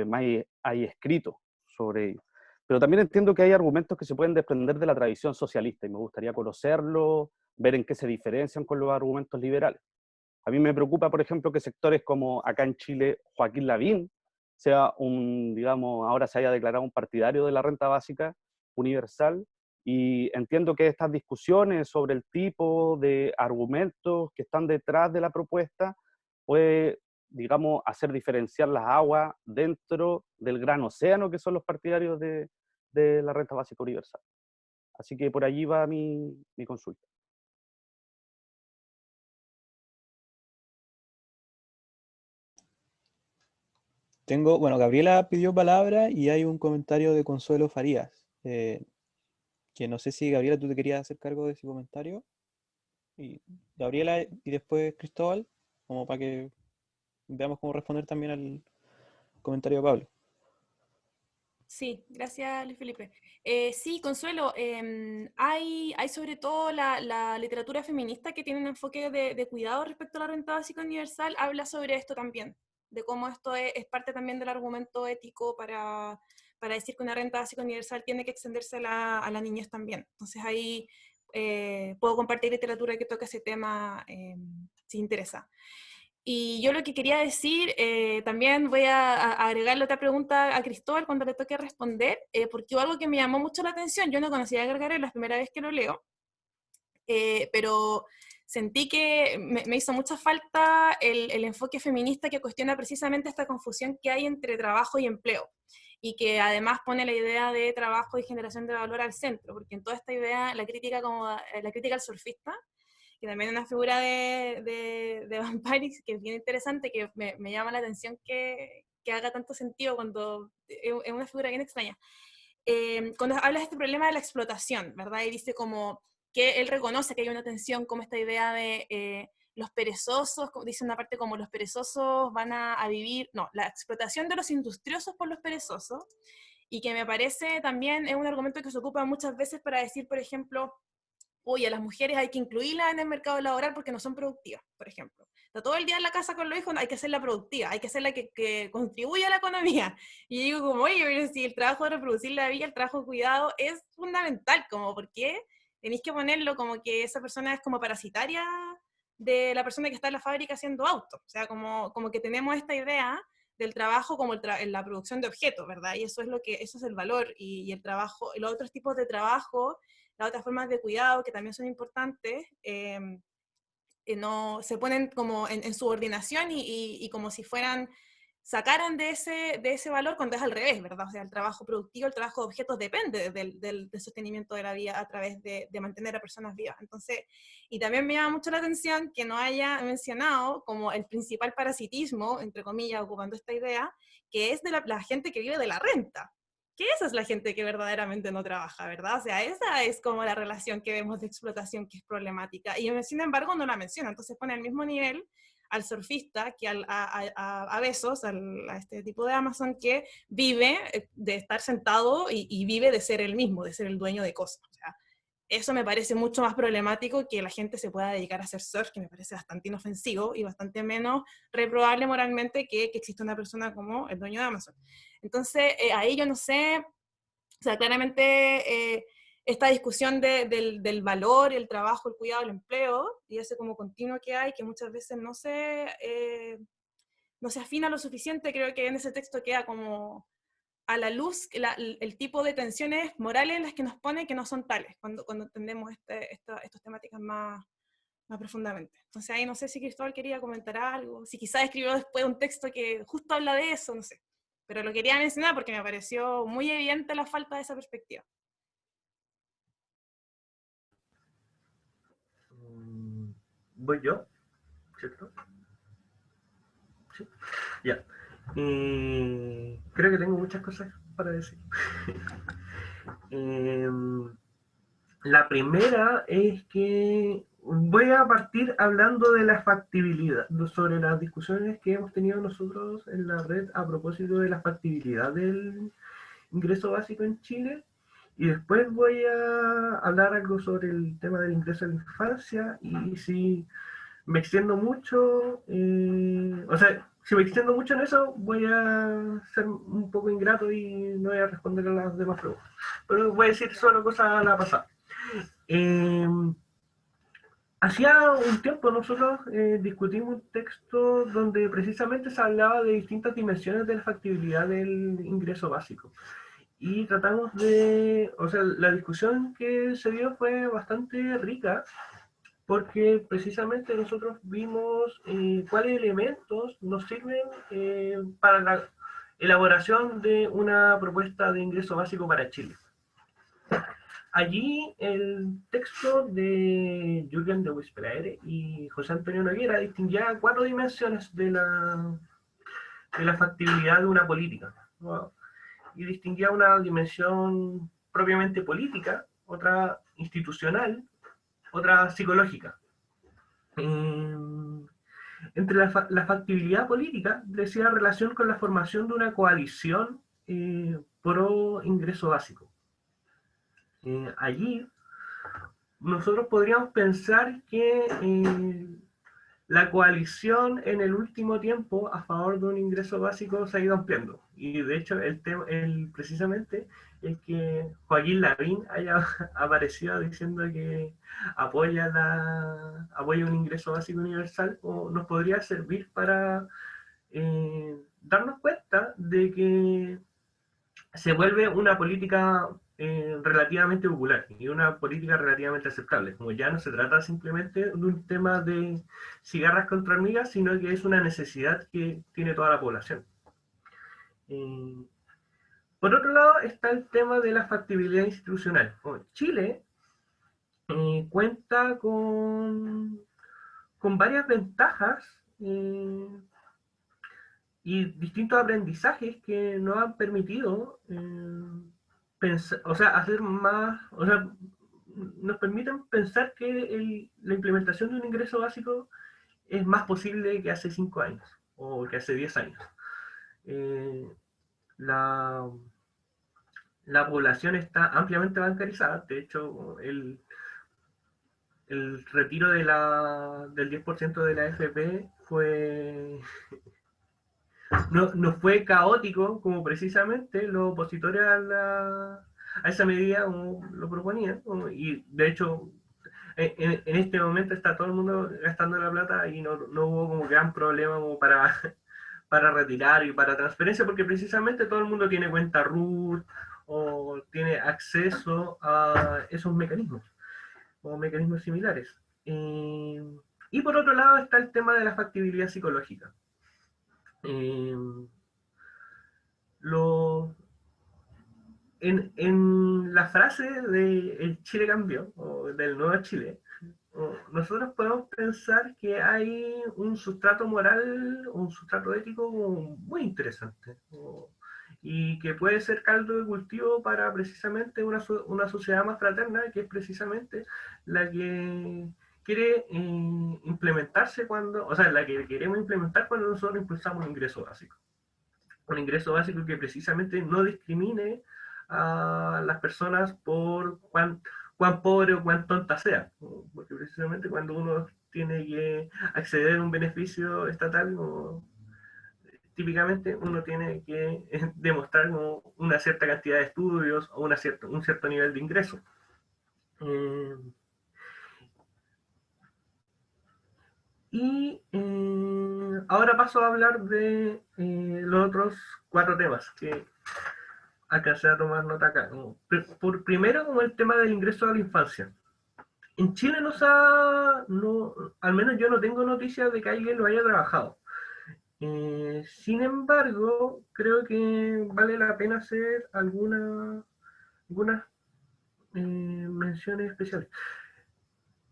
más hay escrito sobre ello. Pero también entiendo que hay argumentos que se pueden desprender de la tradición socialista y me gustaría conocerlos, ver en qué se diferencian con los argumentos liberales. A mí me preocupa, por ejemplo, que sectores como acá en Chile, Joaquín Lavín, sea digamos, ahora se haya declarado un partidario de la renta básica universal, y entiendo que estas discusiones sobre el tipo de argumentos que están detrás de la propuesta puede, digamos, hacer diferenciar las aguas dentro del gran océano que son los partidarios de la renta básica universal. Así que por allí va mi consulta. Bueno, Gabriela pidió palabra y hay un comentario de Consuelo Farías, que no sé si Gabriela tú te querías hacer cargo de ese comentario. Y Gabriela y después Cristóbal, como para que veamos cómo responder también al comentario de Pablo. Sí, gracias Luis Felipe. Sí, Consuelo, hay sobre todo la literatura feminista que tiene un enfoque de cuidado respecto a la renta básica universal, habla sobre esto también, de cómo esto es parte también del argumento ético para decir que una renta básica universal tiene que extenderse a la niñez también. Entonces ahí puedo compartir literatura que toca ese tema si interesa. Y yo lo que quería decir, también voy a agregarle otra pregunta a Cristóbal cuando le toque responder, porque algo que me llamó mucho la atención, yo no conocía a Gargarella, la primera vez que lo leo, pero sentí que me hizo mucha falta el enfoque feminista que cuestiona precisamente esta confusión que hay entre trabajo y empleo, y que además pone la idea de trabajo y generación de valor al centro, porque en toda esta idea, la crítica al surfista, que también es una figura de Vampirix, que es bien interesante, que me llama la atención que haga tanto sentido cuando es una figura bien extraña. Cuando habla de este problema de la explotación, ¿verdad? Y dice como que él reconoce que hay una tensión, como esta idea de los perezosos, dice una parte como los perezosos van a vivir, no, la explotación de los industriosos por los perezosos, y que me parece también es un argumento que se ocupa muchas veces para decir, por ejemplo, oye, a las mujeres hay que incluirlas en el mercado laboral porque no son productivas, por ejemplo. Está todo el día en la casa con los hijos, hay que hacerla productiva, hay que hacerla que contribuya a la economía. Y digo como, oye, pero si el trabajo de reproducir la vida, el trabajo de cuidado es fundamental, como, ¿por qué tenéis que ponerlo como que esa persona es como parasitaria de la persona que está en la fábrica haciendo autos? O sea, como que tenemos esta idea del trabajo como en la producción de objetos, ¿verdad? Y eso es el valor, y el trabajo, y los otros tipos de trabajo, las otras formas de cuidado que también son importantes, no, se ponen como en subordinación y como si sacaran de ese valor cuando es al revés, ¿verdad? O sea, el trabajo productivo, el trabajo de objetos depende del sostenimiento de la vida a través de mantener a personas vivas. Entonces, y también me llama mucho la atención que no haya mencionado como el principal parasitismo, entre comillas, ocupando esta idea, que es de la gente que vive de la renta. Que esa es la gente que verdaderamente no trabaja, ¿verdad? O sea, esa es como la relación que vemos de explotación que es problemática. Y sin embargo no la menciona, entonces pone al mismo nivel al surfista que a Bezos, a este tipo de Amazon que vive de estar sentado y vive de ser el mismo, de ser el dueño de cosas. O sea, eso me parece mucho más problemático que la gente se pueda dedicar a hacer surf, que me parece bastante inofensivo y bastante menos reprobable moralmente que exista una persona como el dueño de Amazon. Entonces, ahí yo no sé, o sea, claramente esta discusión del valor, el trabajo, el cuidado, el empleo, y ese como continuo que hay, que muchas veces no se afina lo suficiente, creo que en ese texto queda como a la luz el tipo de tensiones morales en las que nos pone que no son tales, cuando entendemos estas temáticas más más profundamente. Entonces ahí no sé si Cristóbal quería comentar algo, si quizás escribió después un texto que justo habla de eso, no sé. Pero lo quería mencionar porque me pareció muy evidente la falta de esa perspectiva. ¿Voy yo? ¿Cierto? Sí. Ya. Creo que tengo muchas cosas para decir. La primera es que voy a partir hablando de la factibilidad, sobre las discusiones que hemos tenido nosotros en la red a propósito de la factibilidad del ingreso básico en Chile. Y después voy a hablar algo sobre el tema del ingreso a la infancia. Y si me extiendo mucho, o sea, si me extiendo mucho en eso, voy a ser un poco ingrato y no voy a responder a las demás preguntas. Pero voy a decir solo cosas a la pasada. Hacía un tiempo nosotros discutimos un texto donde precisamente se hablaba de distintas dimensiones de la factibilidad del ingreso básico. Y tratamos de, o sea, la discusión que se dio fue bastante rica, porque precisamente nosotros vimos cuáles elementos nos sirven para la elaboración de una propuesta de ingreso básico para Chile. Allí el texto de Jürgen de Wisperer y José Antonio Noguera distinguía 4 dimensiones de la factibilidad de una política, ¿no? Y distinguía una dimensión propiamente política, otra institucional, otra psicológica. Entre la factibilidad política decía relación con la formación de una coalición pro ingreso básico. Allí nosotros podríamos pensar que la coalición en el último tiempo a favor de un ingreso básico se ha ido ampliando. Y de hecho, precisamente el que Joaquín Lavín haya aparecido diciendo que apoya un ingreso básico universal, nos podría servir para darnos cuenta de que se vuelve una política relativamente popular y una política relativamente aceptable. Como ya no se trata simplemente de un tema de cigarras contra hormigas, sino que es una necesidad que tiene toda la población. Por otro lado está el tema de la factibilidad institucional. Chile cuenta con varias ventajas y distintos aprendizajes que nos han permitido pensar, o sea, hacer más, o sea, nos permiten pensar que la implementación de un ingreso básico es más posible que hace 5 años o que hace 10 años. La población está ampliamente bancarizada. De hecho, el retiro del 10% de la AFP no fue caótico como precisamente los opositores a esa medida lo proponían, y de hecho en este momento está todo el mundo gastando la plata y no hubo como gran problema como para retirar y para transferencia, porque precisamente todo el mundo tiene cuenta RUT o tiene acceso a esos mecanismos o mecanismos similares. Y por otro lado está el tema de la factibilidad psicológica. En la frase de el Chile cambió, o del nuevo Chile, nosotros podemos pensar que hay un sustrato moral, un sustrato ético muy interesante, y que puede ser caldo de cultivo para precisamente una sociedad más fraterna, que es precisamente la que quiere implementarse la que queremos implementar cuando nosotros impulsamos un ingreso básico. Un ingreso básico que precisamente no discrimine a las personas por cuán pobre o cuán tonta sea, porque precisamente cuando uno tiene que acceder a un beneficio estatal, típicamente uno tiene que demostrar una cierta cantidad de estudios o un cierto nivel de ingreso. Y ahora paso a hablar de los otros 4 temas que alcancé a tomar nota acá. Primero, como el tema del ingreso a la infancia. En Chile no, al menos yo no tengo noticias de que alguien lo haya trabajado. Sin embargo, creo que vale la pena hacer algunas menciones especiales.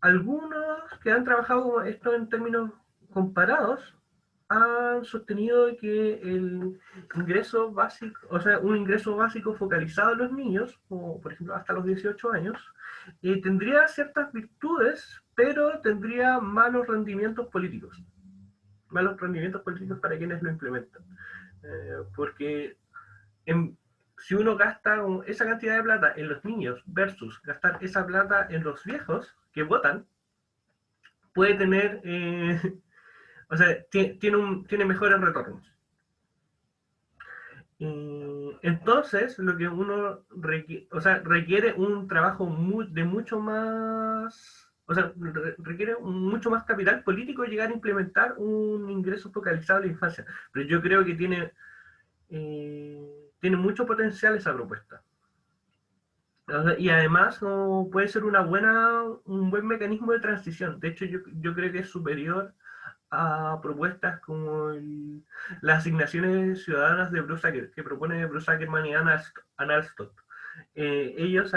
Algunos que han trabajado esto en términos comparados han sostenido que el ingreso básico, o sea, un ingreso básico focalizado en los niños, o por ejemplo hasta los 18 años, tendría ciertas virtudes, pero tendría malos rendimientos políticos. Malos rendimientos políticos para quienes lo implementan. Porque si uno gasta esa cantidad de plata en los niños versus gastar esa plata en los viejos que votan, puede tener, o sea, tiene mejores retornos. Entonces, lo que uno requiere un trabajo de mucho más, o sea, requiere mucho más capital político llegar a implementar un ingreso focalizado en la infancia. Pero yo creo que tiene mucho potencial esa propuesta. Y además puede ser un buen mecanismo de transición. De hecho, yo creo que es superior a propuestas como las asignaciones ciudadanas de Bruce Acker, que propone Bruce Ackerman y Anna Alstott. Ellos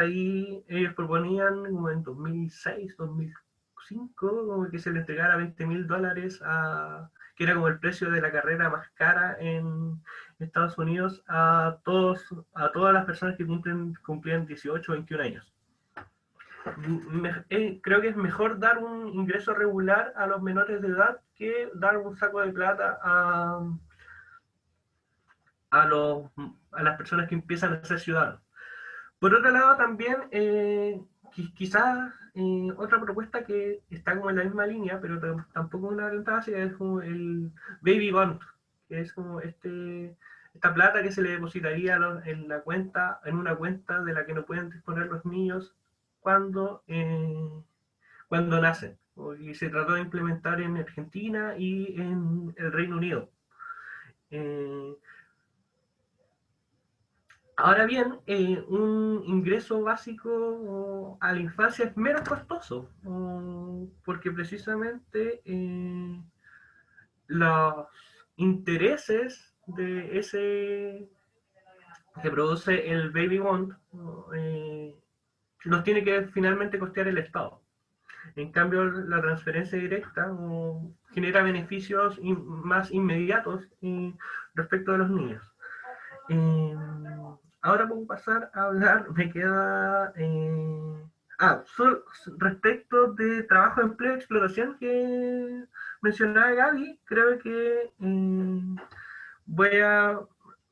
proponían como en 2006, 2005, como que se le entregara $20.000 que era como el precio de la carrera más cara en Estados Unidos a todas las personas que cumplían 18 o 21 años. Creo que es mejor dar un ingreso regular a los menores de edad que dar un saco de plata a las personas que empiezan a ser ciudadanos. Por otro lado, también quizás otra propuesta que está como en la misma línea, pero tampoco una renta básica, es como el baby bond, que es como esta plata que se le depositaría en una cuenta de la que no pueden disponer los niños cuando nacen. Y se trató de implementar en Argentina y en el Reino Unido. Ahora bien, un ingreso básico a la infancia es menos costoso, porque precisamente los intereses de ese que produce el baby bond los tiene que finalmente costear el Estado. En cambio, la transferencia directa genera beneficios más inmediatos respecto de los niños. Ahora puedo pasar a hablar, me queda... respecto de trabajo, empleo y explotación que mencionaba Gaby, creo que voy a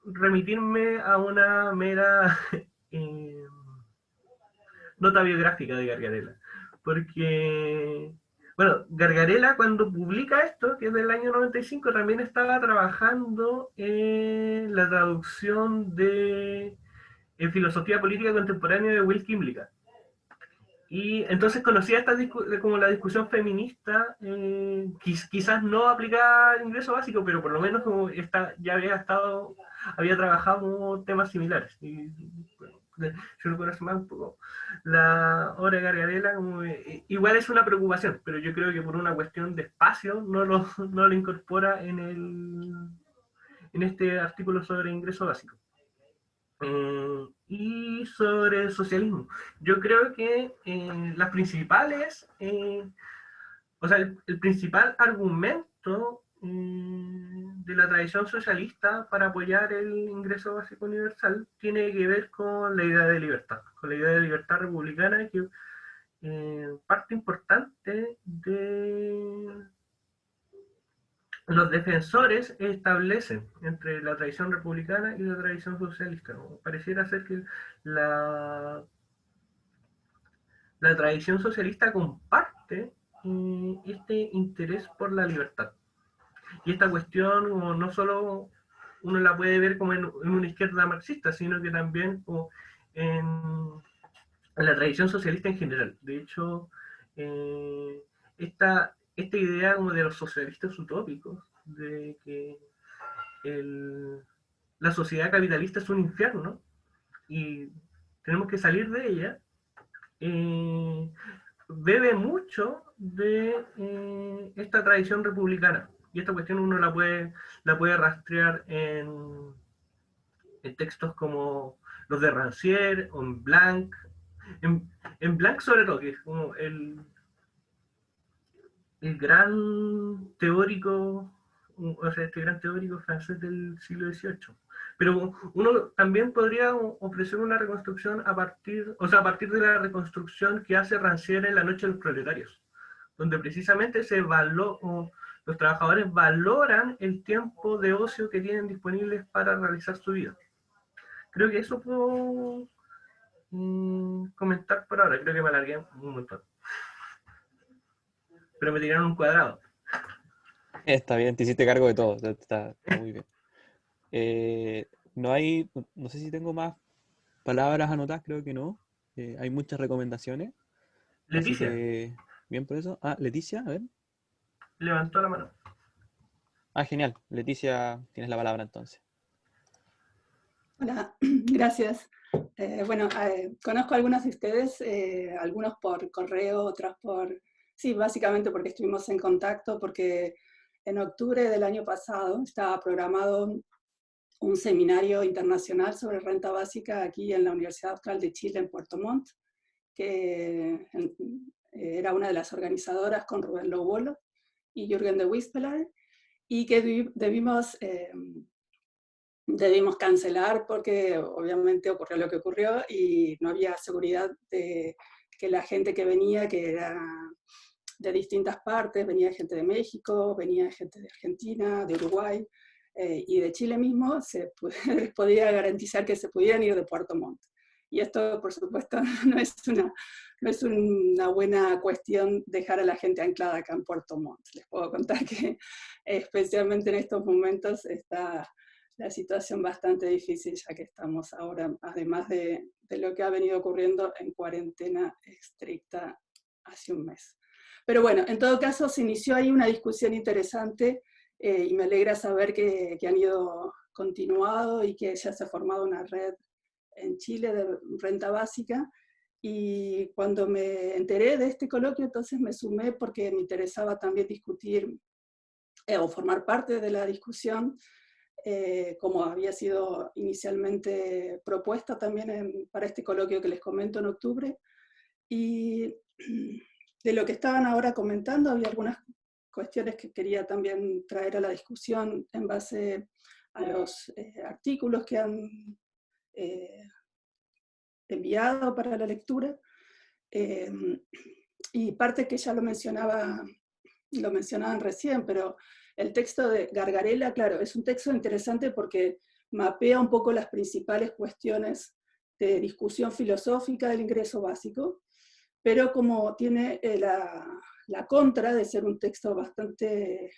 remitirme a una mera nota biográfica de Gargarella. Porque, bueno, Gargarella cuando publica esto, que es del año 95, también estaba trabajando en la traducción de filosofía política contemporánea de Will Kimlicka. Y entonces conocía como la discusión feminista, quizás no aplicada al ingreso básico, pero por lo menos como ya había trabajado temas similares. Y, bueno, si uno conoce más un poco la obra de Gargarella, igual es una preocupación, pero yo creo que por una cuestión de espacio no lo incorpora en este artículo sobre ingreso básico. Y sobre el socialismo. Yo creo que las principales, o sea, el principal argumento de la tradición socialista para apoyar el ingreso básico universal tiene que ver con la idea de libertad republicana, que parte importante de los defensores establecen entre la tradición republicana y la tradición socialista. Pareciera ser que la tradición socialista comparte este interés por la libertad. Y esta cuestión no solo uno la puede ver como en una izquierda marxista, sino que también en la tradición socialista en general. De hecho, esta idea como de los socialistas utópicos, de que la sociedad capitalista es un infierno y tenemos que salir de ella, bebe mucho de esta tradición republicana. Y esta cuestión uno la puede rastrear en textos como los de Rancière o en Blanc. En Blanc sobre todo, que es como el gran teórico, o sea, este gran teórico francés del siglo XVIII. Pero uno también podría ofrecer una reconstrucción a partir de la reconstrucción que hace Rancière en La Noche de los Proletarios, donde precisamente los trabajadores valoran el tiempo de ocio que tienen disponibles para realizar su vida. Creo que eso puedo comentar por ahora. Creo que me alargué un montón. Pero me tiraron un cuadrado. Está bien, te hiciste cargo de todo, está muy bien. No sé si tengo más palabras anotadas, creo que no. Hay muchas recomendaciones. Leticia. Así que, bien por eso. Ah, Leticia, a ver. Levantó la mano. Ah, genial. Leticia, tienes la palabra entonces. Hola, gracias. Conozco a algunos de ustedes, algunos por correo, otros sí, básicamente porque estuvimos en contacto, porque en octubre del año pasado estaba programado un seminario internacional sobre renta básica aquí en la Universidad Austral de Chile, en Puerto Montt, que era una de las organizadoras con Rubén Lobolo y Jürgen de Wispelar, y que debimos cancelar porque obviamente ocurrió lo que ocurrió y no había seguridad de que la gente que venía, que era de distintas partes, venía gente de México, venía gente de Argentina, de Uruguay y de Chile mismo, se podía garantizar que se pudieran ir de Puerto Montt. Y esto, por supuesto, no es una buena cuestión dejar a la gente anclada acá en Puerto Montt. Les puedo contar que especialmente en estos momentos está la situación bastante difícil, ya que estamos ahora, además de lo que ha venido ocurriendo, en cuarentena estricta hace un mes. Pero bueno, en todo caso se inició ahí una discusión interesante y me alegra saber que han ido continuado y que ya se ha formado una red en Chile de renta básica. Y cuando me enteré de este coloquio, entonces me sumé porque me interesaba también discutir o formar parte de la discusión, como había sido inicialmente propuesta también para este coloquio que les comento en octubre. Y de lo que estaban ahora comentando, había algunas cuestiones que quería también traer a la discusión en base a los artículos que han enviado para la lectura, y parte que ya lo mencionaban recién, pero el texto de Gargarella, claro, es un texto interesante porque mapea un poco las principales cuestiones de discusión filosófica del ingreso básico, pero como tiene la contra de ser un texto bastante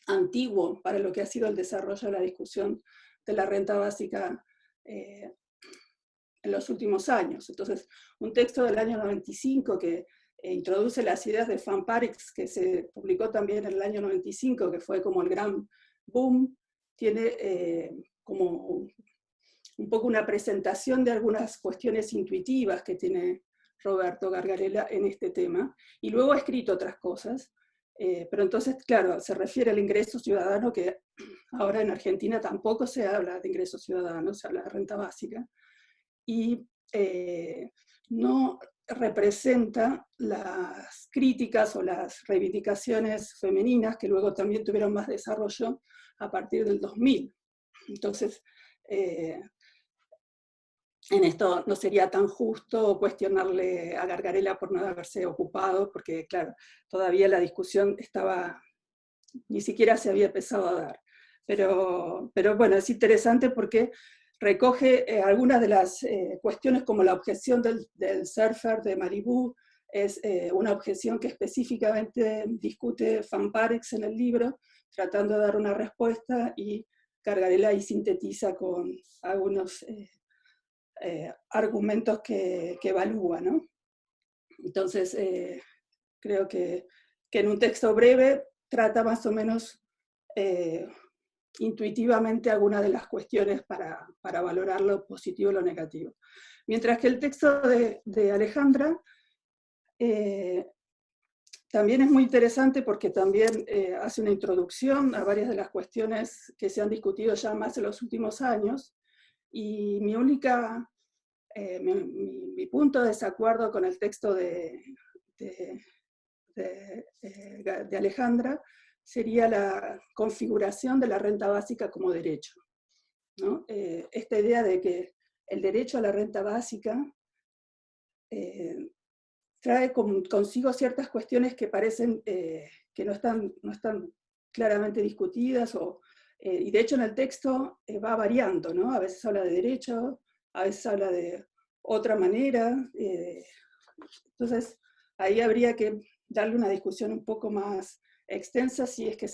antiguo para lo que ha sido el desarrollo de la discusión de la renta básica en los últimos años. Entonces, un texto del año 95 que introduce las ideas de Van Parijs, que se publicó también en el año 95, que fue como el gran boom, tiene como un poco una presentación de algunas cuestiones intuitivas que tiene Roberto Gargarella en este tema, y luego ha escrito otras cosas, pero entonces, claro, se refiere al ingreso ciudadano, que ahora en Argentina tampoco se habla de ingreso ciudadano, se habla de renta básica, y no representa las críticas o las reivindicaciones femeninas que luego también tuvieron más desarrollo a partir del 2000. Entonces, en esto no sería tan justo cuestionarle a Gargarella por no haberse ocupado, porque claro, todavía la discusión ni siquiera se había empezado a dar. Pero bueno, es interesante porque recoge algunas de las cuestiones, como la objeción del surfer de Malibú, es una objeción que específicamente discute Van Parijs en el libro, tratando de dar una respuesta, y Gargarella ahí sintetiza con algunos argumentos que evalúa, ¿no? Entonces, creo que en un texto breve trata más o menos intuitivamente algunas de las cuestiones para valorar lo positivo y lo negativo. Mientras que el texto de Alejandra También es muy interesante porque también hace una introducción a varias de las cuestiones que se han discutido ya más en los últimos años, y mi punto de desacuerdo con el texto de Alejandra sería la configuración de la renta básica como derecho, ¿no? Esta idea de que el derecho a la renta básica trae consigo ciertas cuestiones que parecen que no están claramente discutidas, y de hecho en el texto va variando, ¿no? A veces habla de derecho, a veces habla de otra manera. Entonces, ahí habría que darle una discusión un poco más extensa si es que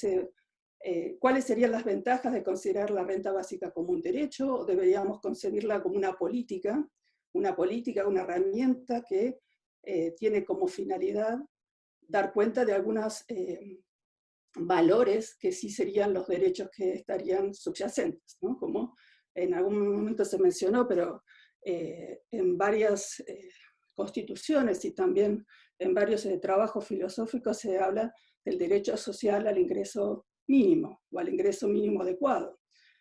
cuáles serían las ventajas de considerar la renta básica como un derecho, o deberíamos concebirla como una política, una herramienta que tiene como finalidad dar cuenta de algunos valores que sí serían los derechos que estarían subyacentes, ¿no? Como en algún momento se mencionó, pero en varias constituciones y también en varios trabajos filosóficos se habla del derecho social al ingreso mínimo o al ingreso mínimo adecuado,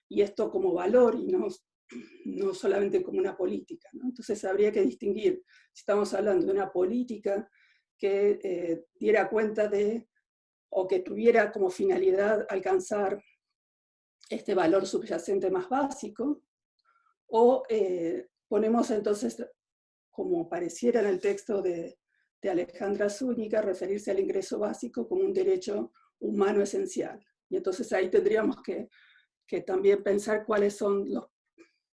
y esto como valor y no solamente como una política, ¿no? Entonces habría que distinguir si estamos hablando de una política que diera cuenta o que tuviera como finalidad alcanzar este valor subyacente más básico, o ponemos entonces, como pareciera en el texto de Alejandra Zúñiga, referirse al ingreso básico como un derecho humano esencial. Y entonces ahí tendríamos que también pensar cuáles son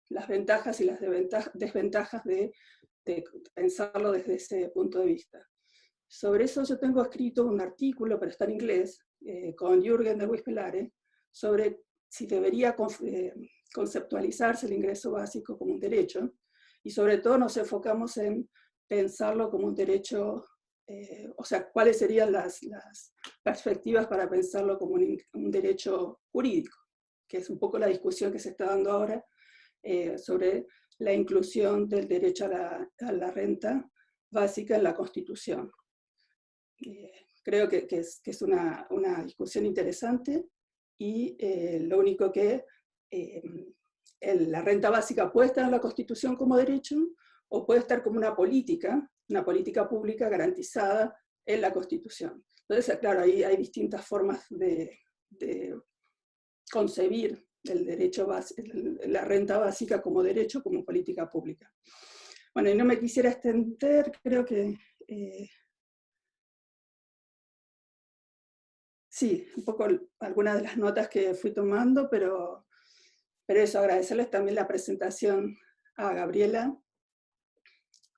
las ventajas y las desventajas de pensarlo desde ese punto de vista. Sobre eso yo tengo escrito un artículo, pero está en inglés, con Jürgen de Wispelare, sobre si debería conceptualizarse el ingreso básico como un derecho, y sobre todo nos enfocamos en pensarlo como un derecho, o sea, cuáles serían las perspectivas para pensarlo como un derecho jurídico, que es un poco la discusión que se está dando ahora sobre la inclusión del derecho a la renta básica en la Constitución. Creo que es una discusión interesante, y lo único que la renta básica puede estar en la Constitución como derecho, o puede estar como una política pública garantizada en la Constitución. Entonces, claro, ahí hay distintas formas de concebir el derecho la renta básica como derecho, como política pública. Bueno, y no me quisiera extender, creo que sí, un poco algunas de las notas que fui tomando, pero eso, agradecerles también la presentación a Gabriela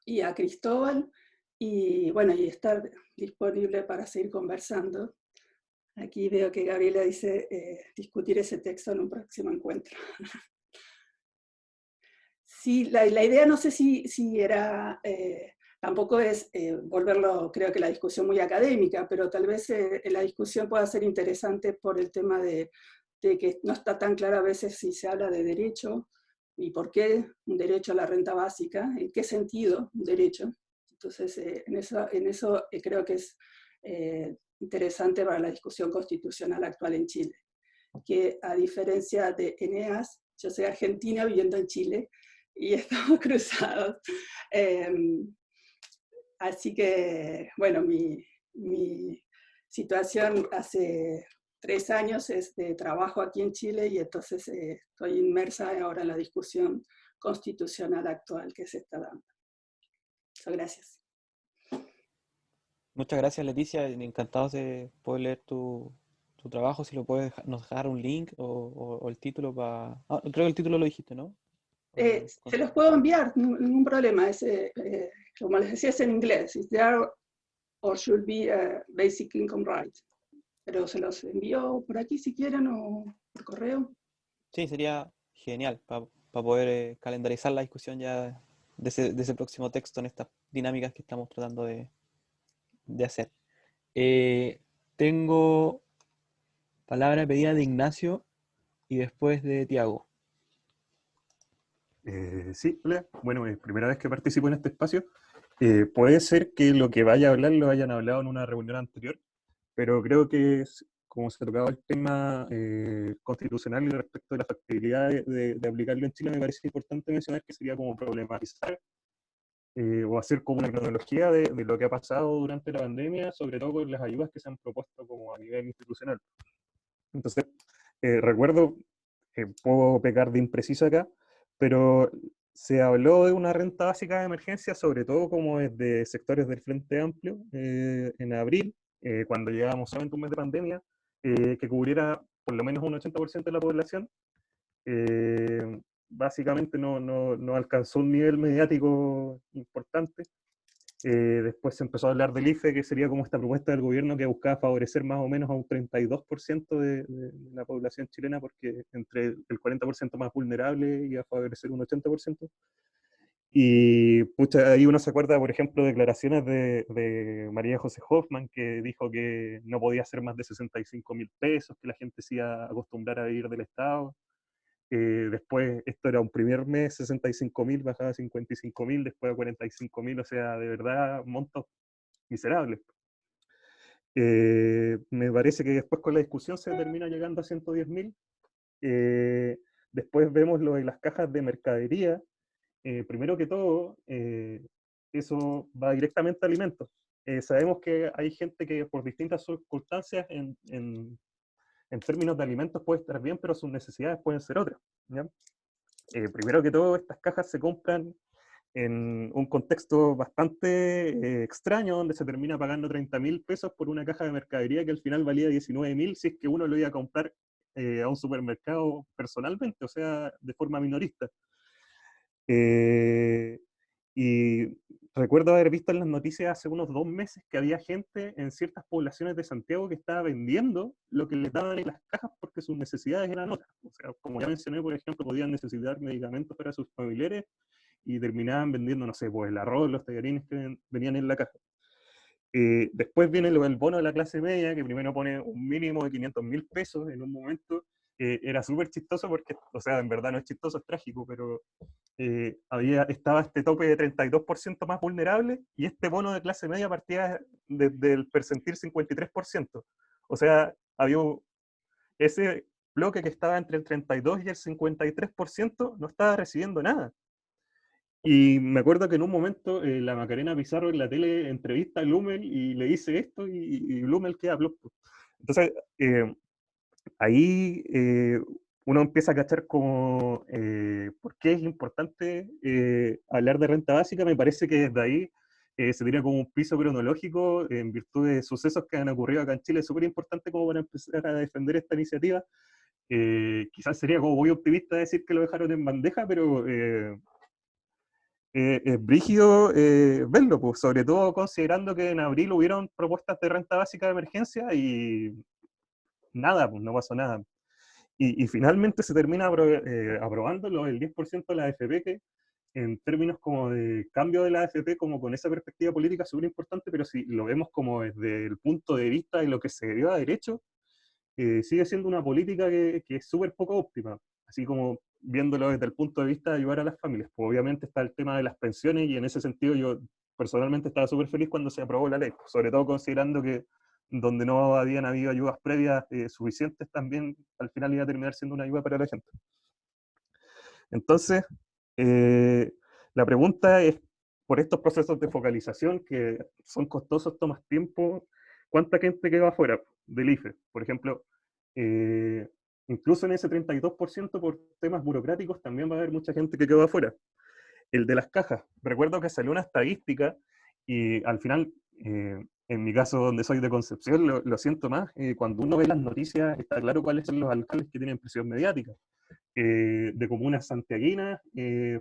y a Cristóbal, y bueno, y estar disponible para seguir conversando. Aquí veo que Gabriela dice discutir ese texto en un próximo encuentro. Sí, la idea no sé si era, tampoco es volverlo, creo que la discusión muy académica, pero tal vez la discusión pueda ser interesante por el tema de que no está tan claro a veces si se habla de derecho y por qué un derecho a la renta básica, en qué sentido un derecho. Entonces, en eso creo que es interesante para la discusión constitucional actual en Chile, que a diferencia de Eneas, yo soy argentina viviendo en Chile y estamos cruzados. Así que, bueno, mi situación hace 3 años es de trabajo aquí en Chile, y entonces estoy inmersa ahora en la discusión constitucional actual que se está dando. Muchas gracias. Muchas gracias, Leticia. Encantados de poder leer tu trabajo. Si lo puedes nos dejar un link o el título para... creo que el título lo dijiste, ¿no? Se los puedo enviar, ningún problema. Como les decía, es en inglés. Is there or should be a basic income right? Pero se los envío por aquí si quieren, o por correo. Sí, sería genial para poder calendarizar la discusión ya de ese próximo texto en estas dinámicas que estamos tratando de hacer. Tengo palabra pedida de Ignacio y después de Tiago. Sí, hola. Bueno, es primera vez que participo en este espacio. Puede ser que lo que vaya a hablar lo hayan hablado en una reunión anterior, pero creo que como se tocaba el tema constitucional y respecto de la factibilidad de aplicarlo en Chile, me parece importante mencionar que sería como problematizar o hacer como una cronología de lo que ha pasado durante la pandemia, sobre todo con las ayudas que se han propuesto como a nivel institucional. Entonces, recuerdo, puedo pecar de imprecisa acá, pero se habló de una renta básica de emergencia, sobre todo como desde sectores del Frente Amplio, en abril, cuando llegábamos solamente un mes de pandemia, que cubriera por lo menos un 80% de la población. Básicamente no alcanzó un nivel mediático importante. Después se empezó a hablar del IFE, que sería como esta propuesta del gobierno que buscaba favorecer más o menos a un 32% de la población chilena, porque entre el 40% más vulnerable iba a favorecer un 80%. Y pucha, ahí uno se acuerda, por ejemplo, declaraciones de María José Hoffman, que dijo que no podía ser más de 65.000 pesos, que la gente se iba a acostumbrar a vivir del Estado. Después, esto era un primer mes, 65.000, bajaba a 55.000, después a 45.000, o sea, de verdad, montos miserables. Me parece que después con la discusión se termina llegando a 110.000. Después vemos lo de las cajas de mercadería. Primero que todo, eso va directamente a alimentos. Sabemos que hay gente que por distintas circunstancias en términos de alimentos puede estar bien, pero sus necesidades pueden ser otras, ¿ya? Primero que todo, estas cajas se compran en un contexto bastante extraño, donde se termina pagando 30.000 pesos por una caja de mercadería que al final valía 19.000 si es que uno lo iba a comprar a un supermercado personalmente, o sea, de forma minorista. Y recuerdo haber visto en las noticias hace unos 2 meses que había gente en ciertas poblaciones de Santiago que estaba vendiendo lo que les daban en las cajas porque sus necesidades eran otras. O sea, como ya mencioné, por ejemplo, podían necesitar medicamentos para sus familiares y terminaban vendiendo, no sé, pues el arroz, los tallarines que venían en la caja. Después viene el bono de la clase media, que primero pone un mínimo de 500.000 pesos en un momento. Era súper chistoso porque, o sea, en verdad no es chistoso, es trágico, pero estaba este tope de 32% más vulnerable y este bono de clase media partía desde el percentil 53%. O sea, había ese bloque que estaba entre el 32 y el 53% no estaba recibiendo nada. Y me acuerdo que en un momento la Macarena Pizarro en la tele entrevista a Blumel y le dice esto y Blumel queda plop. Entonces, ahí uno empieza a cachar como por qué es importante hablar de renta básica. Me parece que desde ahí se tiene como un piso cronológico en virtud de sucesos que han ocurrido acá en Chile, súper importante como para empezar a defender esta iniciativa. Quizás sería como muy optimista decir que lo dejaron en bandeja, pero es brígido verlo, pues, sobre todo considerando que en abril hubieron propuestas de renta básica de emergencia y nada, pues no pasó nada. Y finalmente se termina aprobando el 10% de la AFP, que en términos como de cambio de la AFP, como con esa perspectiva política súper importante, pero si lo vemos como desde el punto de vista de lo que se dio a derecho, sigue siendo una política que es súper poco óptima, así como viéndolo desde el punto de vista de ayudar a las familias. Pues obviamente está el tema de las pensiones y en ese sentido yo personalmente estaba súper feliz cuando se aprobó la ley, sobre todo considerando que donde no habían habido ayudas previas suficientes, también al final iba a terminar siendo una ayuda para la gente. Entonces, la pregunta es, por estos procesos de focalización que son costosos, toman tiempo, ¿cuánta gente queda afuera del IFE? Por ejemplo, incluso en ese 32% por temas burocráticos también va a haber mucha gente que quedó afuera. El de las cajas, recuerdo que salió una estadística y al final, en mi caso donde soy de Concepción, lo siento más, cuando uno ve las noticias está claro cuáles son los alcaldes que tienen presión mediática. De comunas santiaguinas,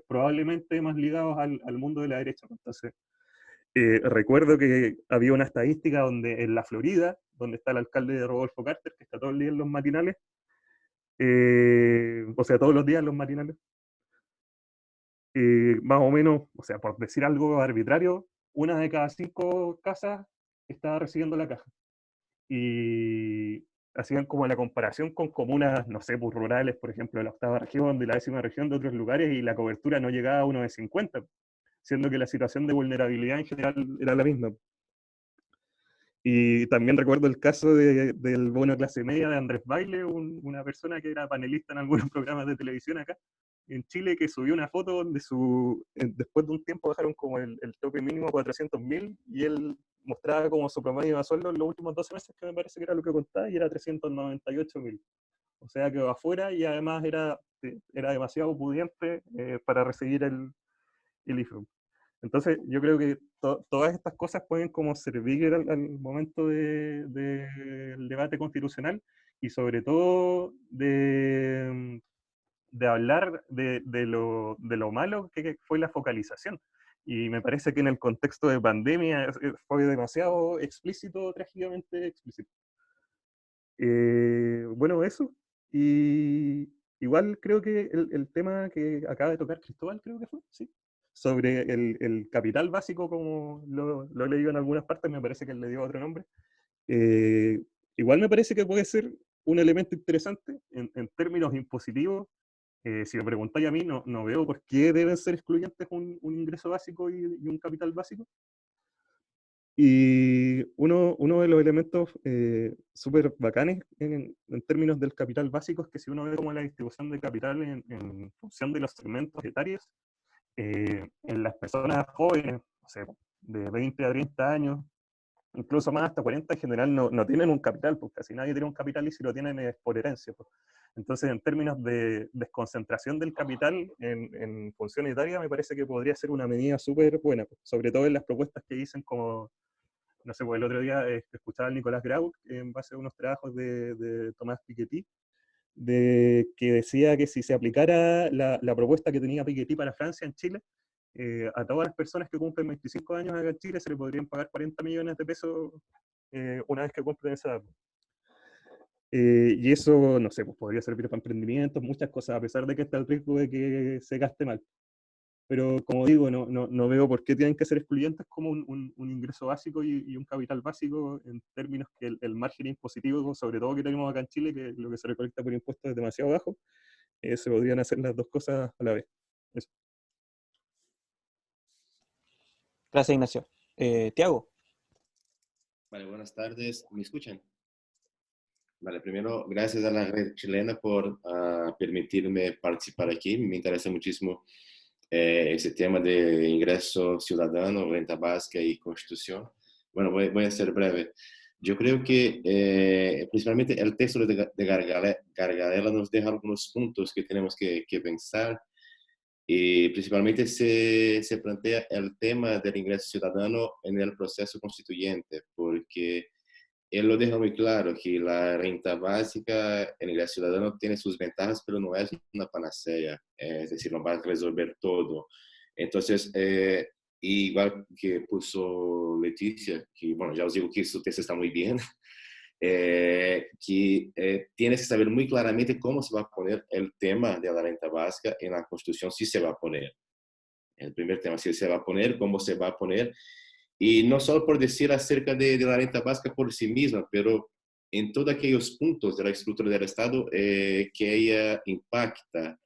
probablemente más ligados al mundo de la derecha. Entonces, recuerdo que había una estadística donde en la Florida, donde está el alcalde de Rodolfo Carter, que está todo el día en los matinales, o sea, todos los días en los matinales, más o menos, o sea, por decir algo arbitrario, 1 de cada 5 casas estaba recibiendo la caja. Y hacían como la comparación con comunas, no sé, pues rurales, por ejemplo, de la 8ª región, de la 10ª región, de otros lugares, y la cobertura no llegaba a 1 de 50. siendo que la situación de vulnerabilidad en general era la misma. Y también recuerdo el caso del bono clase media de Andrés Baile, una persona que era panelista en algunos programas de televisión acá en Chile, que subió una foto donde después de un tiempo bajaron como el tope mínimo a 400.000 y él mostraba como su promedio de sueldo en los últimos 12 meses, que me parece que era lo que contaba, y era 398.000. O sea que afuera, y además era demasiado pudiente para recibir el IFE. Entonces, yo creo que todas estas cosas pueden como servir al momento del debate constitucional y sobre todo de hablar de lo malo que fue la focalización. Y me parece que en el contexto de pandemia fue demasiado explícito, trágicamente explícito. Bueno, eso. Y igual creo que el tema que acaba de tocar Cristóbal, creo que fue, sí, sobre el capital básico, como lo he leído en algunas partes, me parece que él le dio otro nombre. Igual me parece que puede ser un elemento interesante en términos impositivos. Si me preguntáis a mí, no veo por qué deben ser excluyentes un ingreso básico y un capital básico. Y uno de los elementos súper bacanes en términos del capital básico es que si uno ve como la distribución de capital en función de los segmentos etarios, en las personas jóvenes, o sea, de 20 a 30 años, incluso más hasta 40 en general, no tienen un capital, porque casi nadie tiene un capital y si lo tienen es por herencia. Pues. Entonces, en términos de desconcentración del capital en función etaria, me parece que podría ser una medida súper buena, pues, sobre todo en las propuestas que dicen como, no sé, pues el otro día escuchaba al Nicolás Grau en base a unos trabajos de Tomás Piketty, que decía que si se aplicara la propuesta que tenía Piketty para Francia en Chile, a todas las personas que cumplen 25 años acá en Chile se le podrían pagar 40 millones de pesos una vez que cumplen esa edad. Y eso, no sé, pues podría servir para emprendimientos, muchas cosas, a pesar de que está el riesgo de que se gaste mal. Pero como digo, no veo por qué tienen que ser excluyentes como un ingreso básico y un capital básico en términos que el margen impositivo, sobre todo que tenemos acá en Chile, que lo que se recolecta por impuestos es demasiado bajo, se podrían hacer las dos cosas a la vez. Eso. Gracias, Ignacio. Tiago. Vale, buenas tardes. ¿Me escuchan? Vale, primero, gracias a la red chilena por permitirme participar aquí. Me interesa muchísimo ese tema de ingreso ciudadano, renta básica y constitución. Bueno, voy a ser breve. Yo creo que principalmente el texto de Gargarella nos deja algunos puntos que tenemos que pensar y principalmente se plantea el tema del ingreso ciudadano en el proceso constituyente, porque él lo deja muy claro que la renta básica, el ingreso ciudadano tiene sus ventajas, pero no es una panacea, es decir, no va a resolver todo. Entonces, igual que puso Leticia, que bueno, ya os digo que su texto está muy bien, que tienes que saber muy claramente cómo se va a poner el tema de la renta básica en la Constitución, si se va a poner. El primer tema, si se va a poner, cómo se va a poner. Y no solo por decir acerca de la renta básica por sí misma, pero en todos aquellos puntos de la estructura del Estado que ella impacta.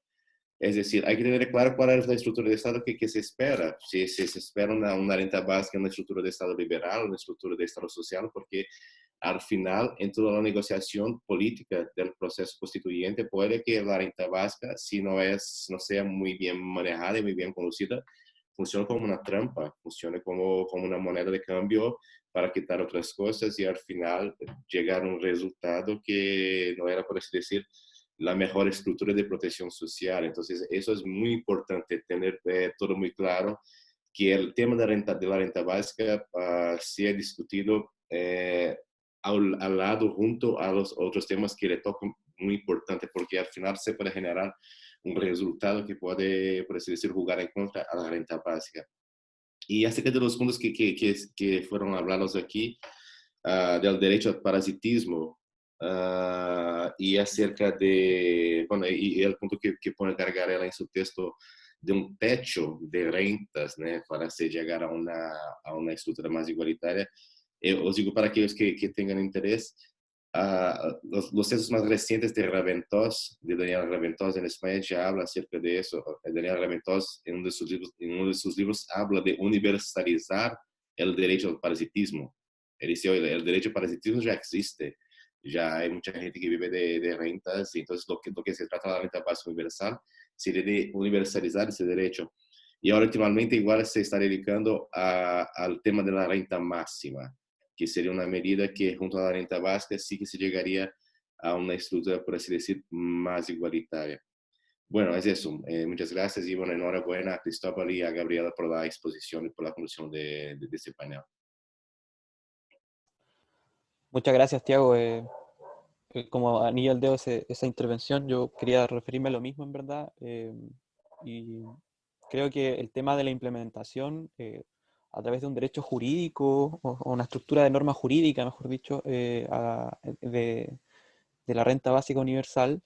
Es decir, hay que tener claro cuál es la estructura de Estado que se espera. Si se espera una renta básica, una estructura de Estado liberal, una estructura de Estado social, porque al final, en toda la negociación política del proceso constituyente, puede que la renta básica, si no sea muy bien manejada y muy bien conducida, funcione como una trampa, funcione como una moneda de cambio para quitar otras cosas y al final llegar a un resultado que no era, por así decir, la mejor estructura de protección social. Entonces, eso es muy importante, tener todo muy claro, que el tema de la renta básica sea discutido al lado, junto a los otros temas que le tocan muy importante, porque al final se puede generar un resultado que puede, por así decir, jugar en contra a la renta básica. Y acerca de los puntos que fueron hablados aquí, del derecho al parasitismo, y acerca de, bueno, y el punto que pone Gargarella en su texto de un techo de rentas, ¿no? Para se llegar a una estructura más igualitaria. Os digo para aquellos que tengan interés, los textos más recientes de Raventós, de Daniel Raventós en España, ya habla acerca de eso. Daniel Raventós, en uno de sus libros habla de universalizar el derecho al parasitismo. Él dice, oye, el derecho al parasitismo ya existe, ya hay mucha gente que vive de rentas, y entonces lo que se trata de la renta básica universal sería de universalizar ese derecho. Y ahora últimamente igual se está dedicando al tema de la renta máxima, que sería una medida que junto a la renta básica sí que se llegaría a una estructura, por así decir, más igualitaria. Bueno, es eso. Muchas gracias y bueno, enhorabuena a Cristóbal y a Gabriela por la exposición y por la conducción de este panel. Muchas gracias, Tiago. Como anillo al dedo esa intervención, yo quería referirme a lo mismo, en verdad. Y creo que el tema de la implementación a través de un derecho jurídico o una estructura de norma jurídica, mejor dicho, de la renta básica universal,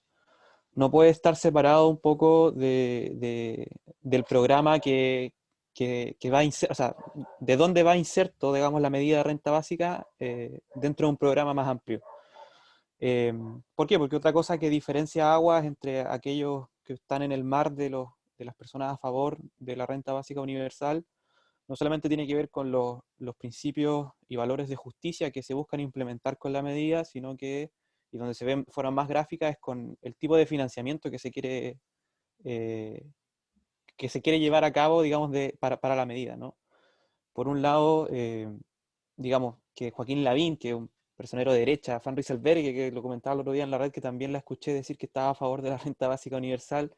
no puede estar separado un poco del programa que va inserto, o sea, de dónde va inserto, digamos, la medida de renta básica dentro de un programa más amplio. ¿Por qué? Porque otra cosa que diferencia aguas entre aquellos que están en el mar de las personas a favor de la renta básica universal, no solamente tiene que ver con los principios y valores de justicia que se buscan implementar con la medida, sino que, y donde se ven formas más gráficas, es con el tipo de financiamiento que se quiere llevar a cabo, digamos, para la medida, ¿no? Por un lado, digamos, que Joaquín Lavín, que es un personero de derecha, Van Rieselberghe, que lo comentaba el otro día en la red, que también la escuché decir que estaba a favor de la renta básica universal,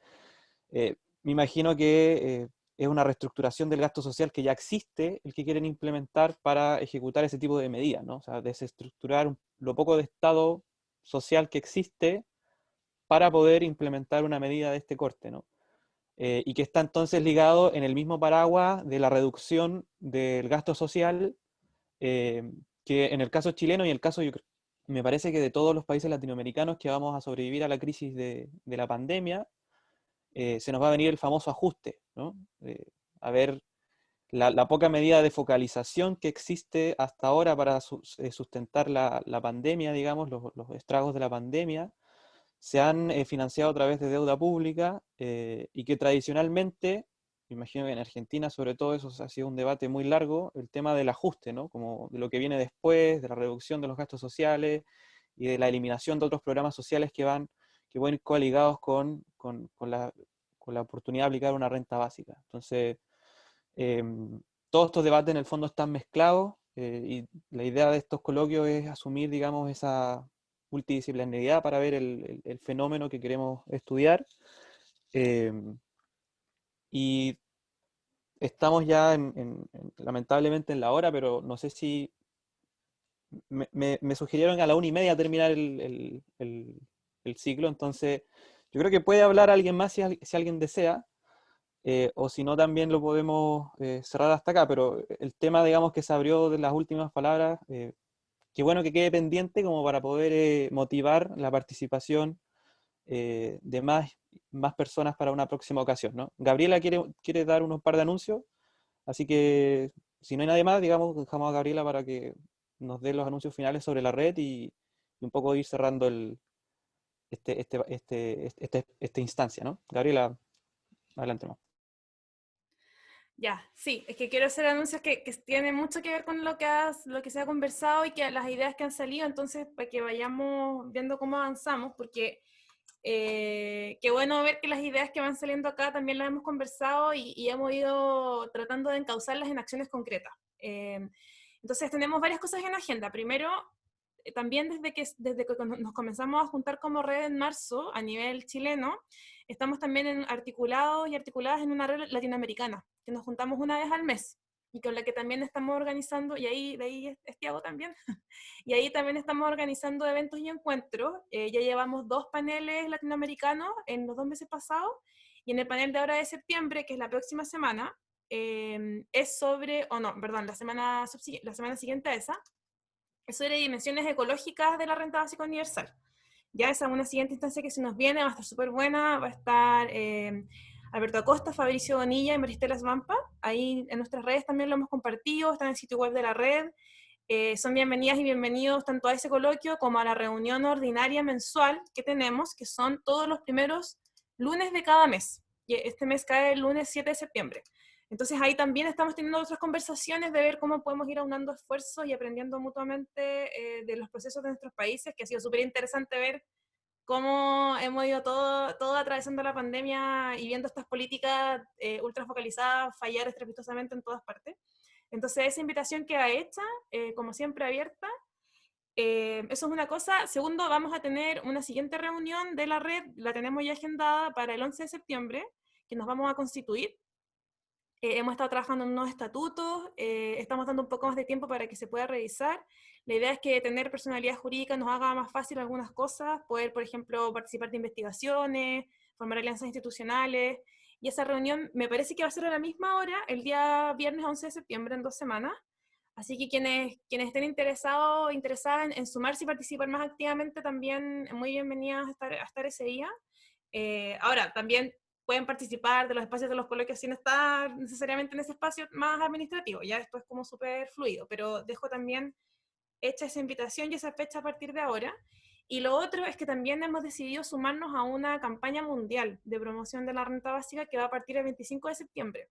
me imagino que es una reestructuración del gasto social que ya existe, el que quieren implementar para ejecutar ese tipo de medidas, ¿no? O sea, desestructurar lo poco de Estado social que existe para poder implementar una medida de este corte, ¿no? Y que está entonces ligado en el mismo paraguas de la reducción del gasto social, que en el caso chileno y en el caso, me parece que de todos los países latinoamericanos que vamos a sobrevivir a la crisis de la pandemia, se nos va a venir el famoso ajuste, ¿no? A ver, la poca medida de focalización que existe hasta ahora para sustentar la pandemia, digamos, los estragos de la pandemia, se han financiado a través de deuda pública y que tradicionalmente, me imagino que en Argentina sobre todo eso ha sido un debate muy largo, el tema del ajuste, ¿no? Como de lo que viene después, de la reducción de los gastos sociales y de la eliminación de otros programas sociales que pueden ir coligados con la oportunidad de aplicar una renta básica. Entonces, todos estos debates en el fondo están mezclados y la idea de estos coloquios es asumir, digamos, esa multidisciplinariedad para ver el fenómeno que queremos estudiar. Y estamos ya lamentablemente en la hora, pero no sé si me sugirieron a la 1:30 terminar el ciclo, entonces yo creo que puede hablar alguien más si alguien desea, o si no también lo podemos cerrar hasta acá, pero el tema, digamos, que se abrió de las últimas palabras, qué bueno que quede pendiente como para poder motivar la participación de más personas para una próxima ocasión, ¿no? Gabriela quiere dar unos par de anuncios, así que si no hay nadie más, digamos, dejamos a Gabriela para que nos dé los anuncios finales sobre la red y un poco ir cerrando esta instancia, ¿no? Gabriela, adelante más. Ya, sí, es que quiero hacer anuncios que tienen mucho que ver con lo que se ha conversado y que las ideas que han salido, entonces para que vayamos viendo cómo avanzamos, porque qué bueno ver que las ideas que van saliendo acá también las hemos conversado y hemos ido tratando de encauzarlas en acciones concretas. Entonces tenemos varias cosas en agenda. Primero, también desde que nos comenzamos a juntar como red en marzo a nivel chileno, estamos también articulados y articuladas en una red latinoamericana, que nos juntamos una vez al mes y con la que también estamos organizando, y ahí de ahí es Tiago también, y ahí también estamos organizando eventos y encuentros. Ya llevamos 2 paneles latinoamericanos en los 2 meses pasados, y en el panel de ahora de septiembre, que es la próxima semana, es sobre, la semana siguiente a esa, es sobre dimensiones ecológicas de la renta básica universal. Ya esa es una siguiente instancia que se nos viene, va a estar súper buena, va a estar Alberto Acosta, Fabricio Bonilla y Maristela Svampa. Ahí en nuestras redes también lo hemos compartido, está en el sitio web de la red. son bienvenidas y bienvenidos tanto a ese coloquio como a la reunión ordinaria mensual que tenemos, que son todos los primeros lunes de cada mes. Y este mes cae el lunes 7 de septiembre. Entonces ahí también estamos teniendo otras conversaciones de ver cómo podemos ir aunando esfuerzos y aprendiendo mutuamente de los procesos de nuestros países, que ha sido súper interesante ver cómo hemos ido todo atravesando la pandemia y viendo estas políticas ultra focalizadas fallar estrepitosamente en todas partes. Entonces esa invitación queda hecha, como siempre abierta. Eso es una cosa. Segundo, vamos a tener una siguiente reunión de la red, la tenemos ya agendada para el 11 de septiembre, que nos vamos a constituir. Hemos estado trabajando en unos estatutos, estamos dando un poco más de tiempo para que se pueda revisar. La idea es que tener personalidad jurídica nos haga más fácil algunas cosas, poder, por ejemplo, participar de investigaciones, formar alianzas institucionales, y esa reunión me parece que va a ser a la misma hora, el día viernes 11 de septiembre, en 2 semanas. Así que quienes estén interesados, interesadas en sumarse y participar más activamente, también muy bienvenidas a estar ese día. Ahora, también pueden participar de los espacios de los coloquios sin estar necesariamente en ese espacio más administrativo, ya esto es como súper fluido, pero dejo también hecha esa invitación y esa fecha a partir de ahora. Y lo otro es que también hemos decidido sumarnos a una campaña mundial de promoción de la renta básica que va a partir el 25 de septiembre,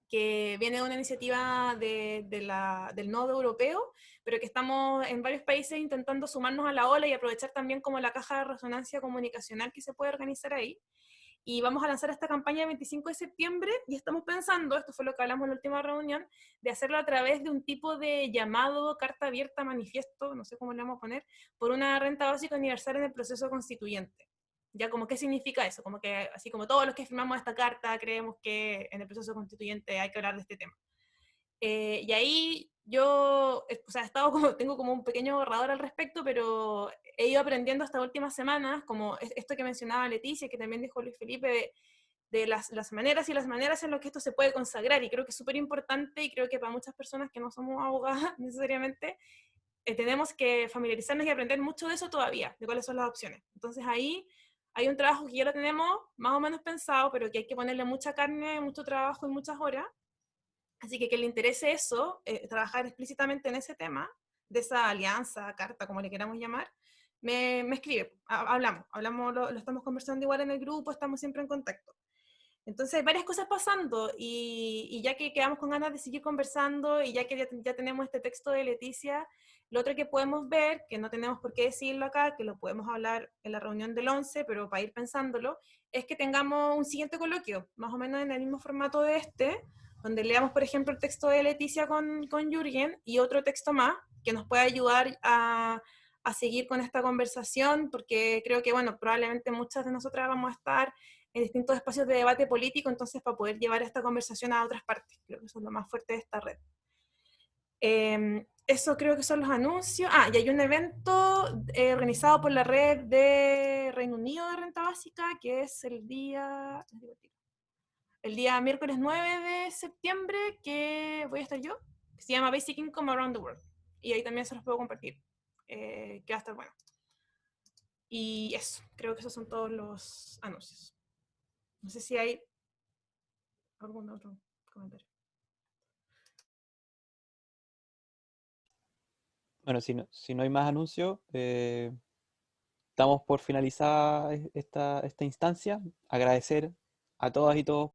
que viene de una iniciativa del Nodo Europeo, pero que estamos en varios países intentando sumarnos a la ola y aprovechar también como la caja de resonancia comunicacional que se puede organizar ahí. Y vamos a lanzar esta campaña el 25 de septiembre y estamos pensando, esto fue lo que hablamos en la última reunión, de hacerlo a través de un tipo de llamado, carta abierta, manifiesto, no sé cómo le vamos a poner, por una renta básica universal en el proceso constituyente. Ya como qué significa eso, como que así como todos los que firmamos esta carta creemos que en el proceso constituyente hay que hablar de este tema. Y ahí yo, o sea, tengo como un pequeño borrador al respecto, pero he ido aprendiendo estas últimas semanas, como esto que mencionaba Leticia, que también dijo Luis Felipe, de las maneras y las maneras en las que esto se puede consagrar, y creo que es súper importante, y creo que para muchas personas que no somos abogadas necesariamente, tenemos que familiarizarnos y aprender mucho de eso todavía, de cuáles son las opciones. Entonces ahí hay un trabajo que ya lo tenemos más o menos pensado, pero que hay que ponerle mucha carne, mucho trabajo y muchas horas. Así que le interese eso, trabajar explícitamente en ese tema, de esa alianza, carta, como le queramos llamar, me escribe, hablamos lo estamos conversando igual en el grupo, estamos siempre en contacto. Entonces hay varias cosas pasando, y ya que quedamos con ganas de seguir conversando, y ya que ya tenemos este texto de Leticia, lo otro que podemos ver, que no tenemos por qué decirlo acá, que lo podemos hablar en la reunión del 11, pero para ir pensándolo, es que tengamos un siguiente coloquio, más o menos en el mismo formato de este, donde leamos, por ejemplo, el texto de Leticia con Jürgen, y otro texto más, que nos pueda ayudar a seguir con esta conversación, porque creo que, bueno, probablemente muchas de nosotras vamos a estar en distintos espacios de debate político, entonces para poder llevar esta conversación a otras partes. Creo que eso es lo más fuerte de esta red. Eso creo que son los anuncios. Y hay un evento organizado por la red de Reino Unido de Renta Básica, que es el día miércoles 9 de septiembre, que voy a estar yo, que se llama Basic Income Around the World. Y ahí también se los puedo compartir, que va a estar bueno. Y eso, creo que esos son todos los anuncios. No sé si hay algún otro comentario. Bueno, si no hay más anuncios, estamos por finalizar esta instancia. Agradecer a todas y todos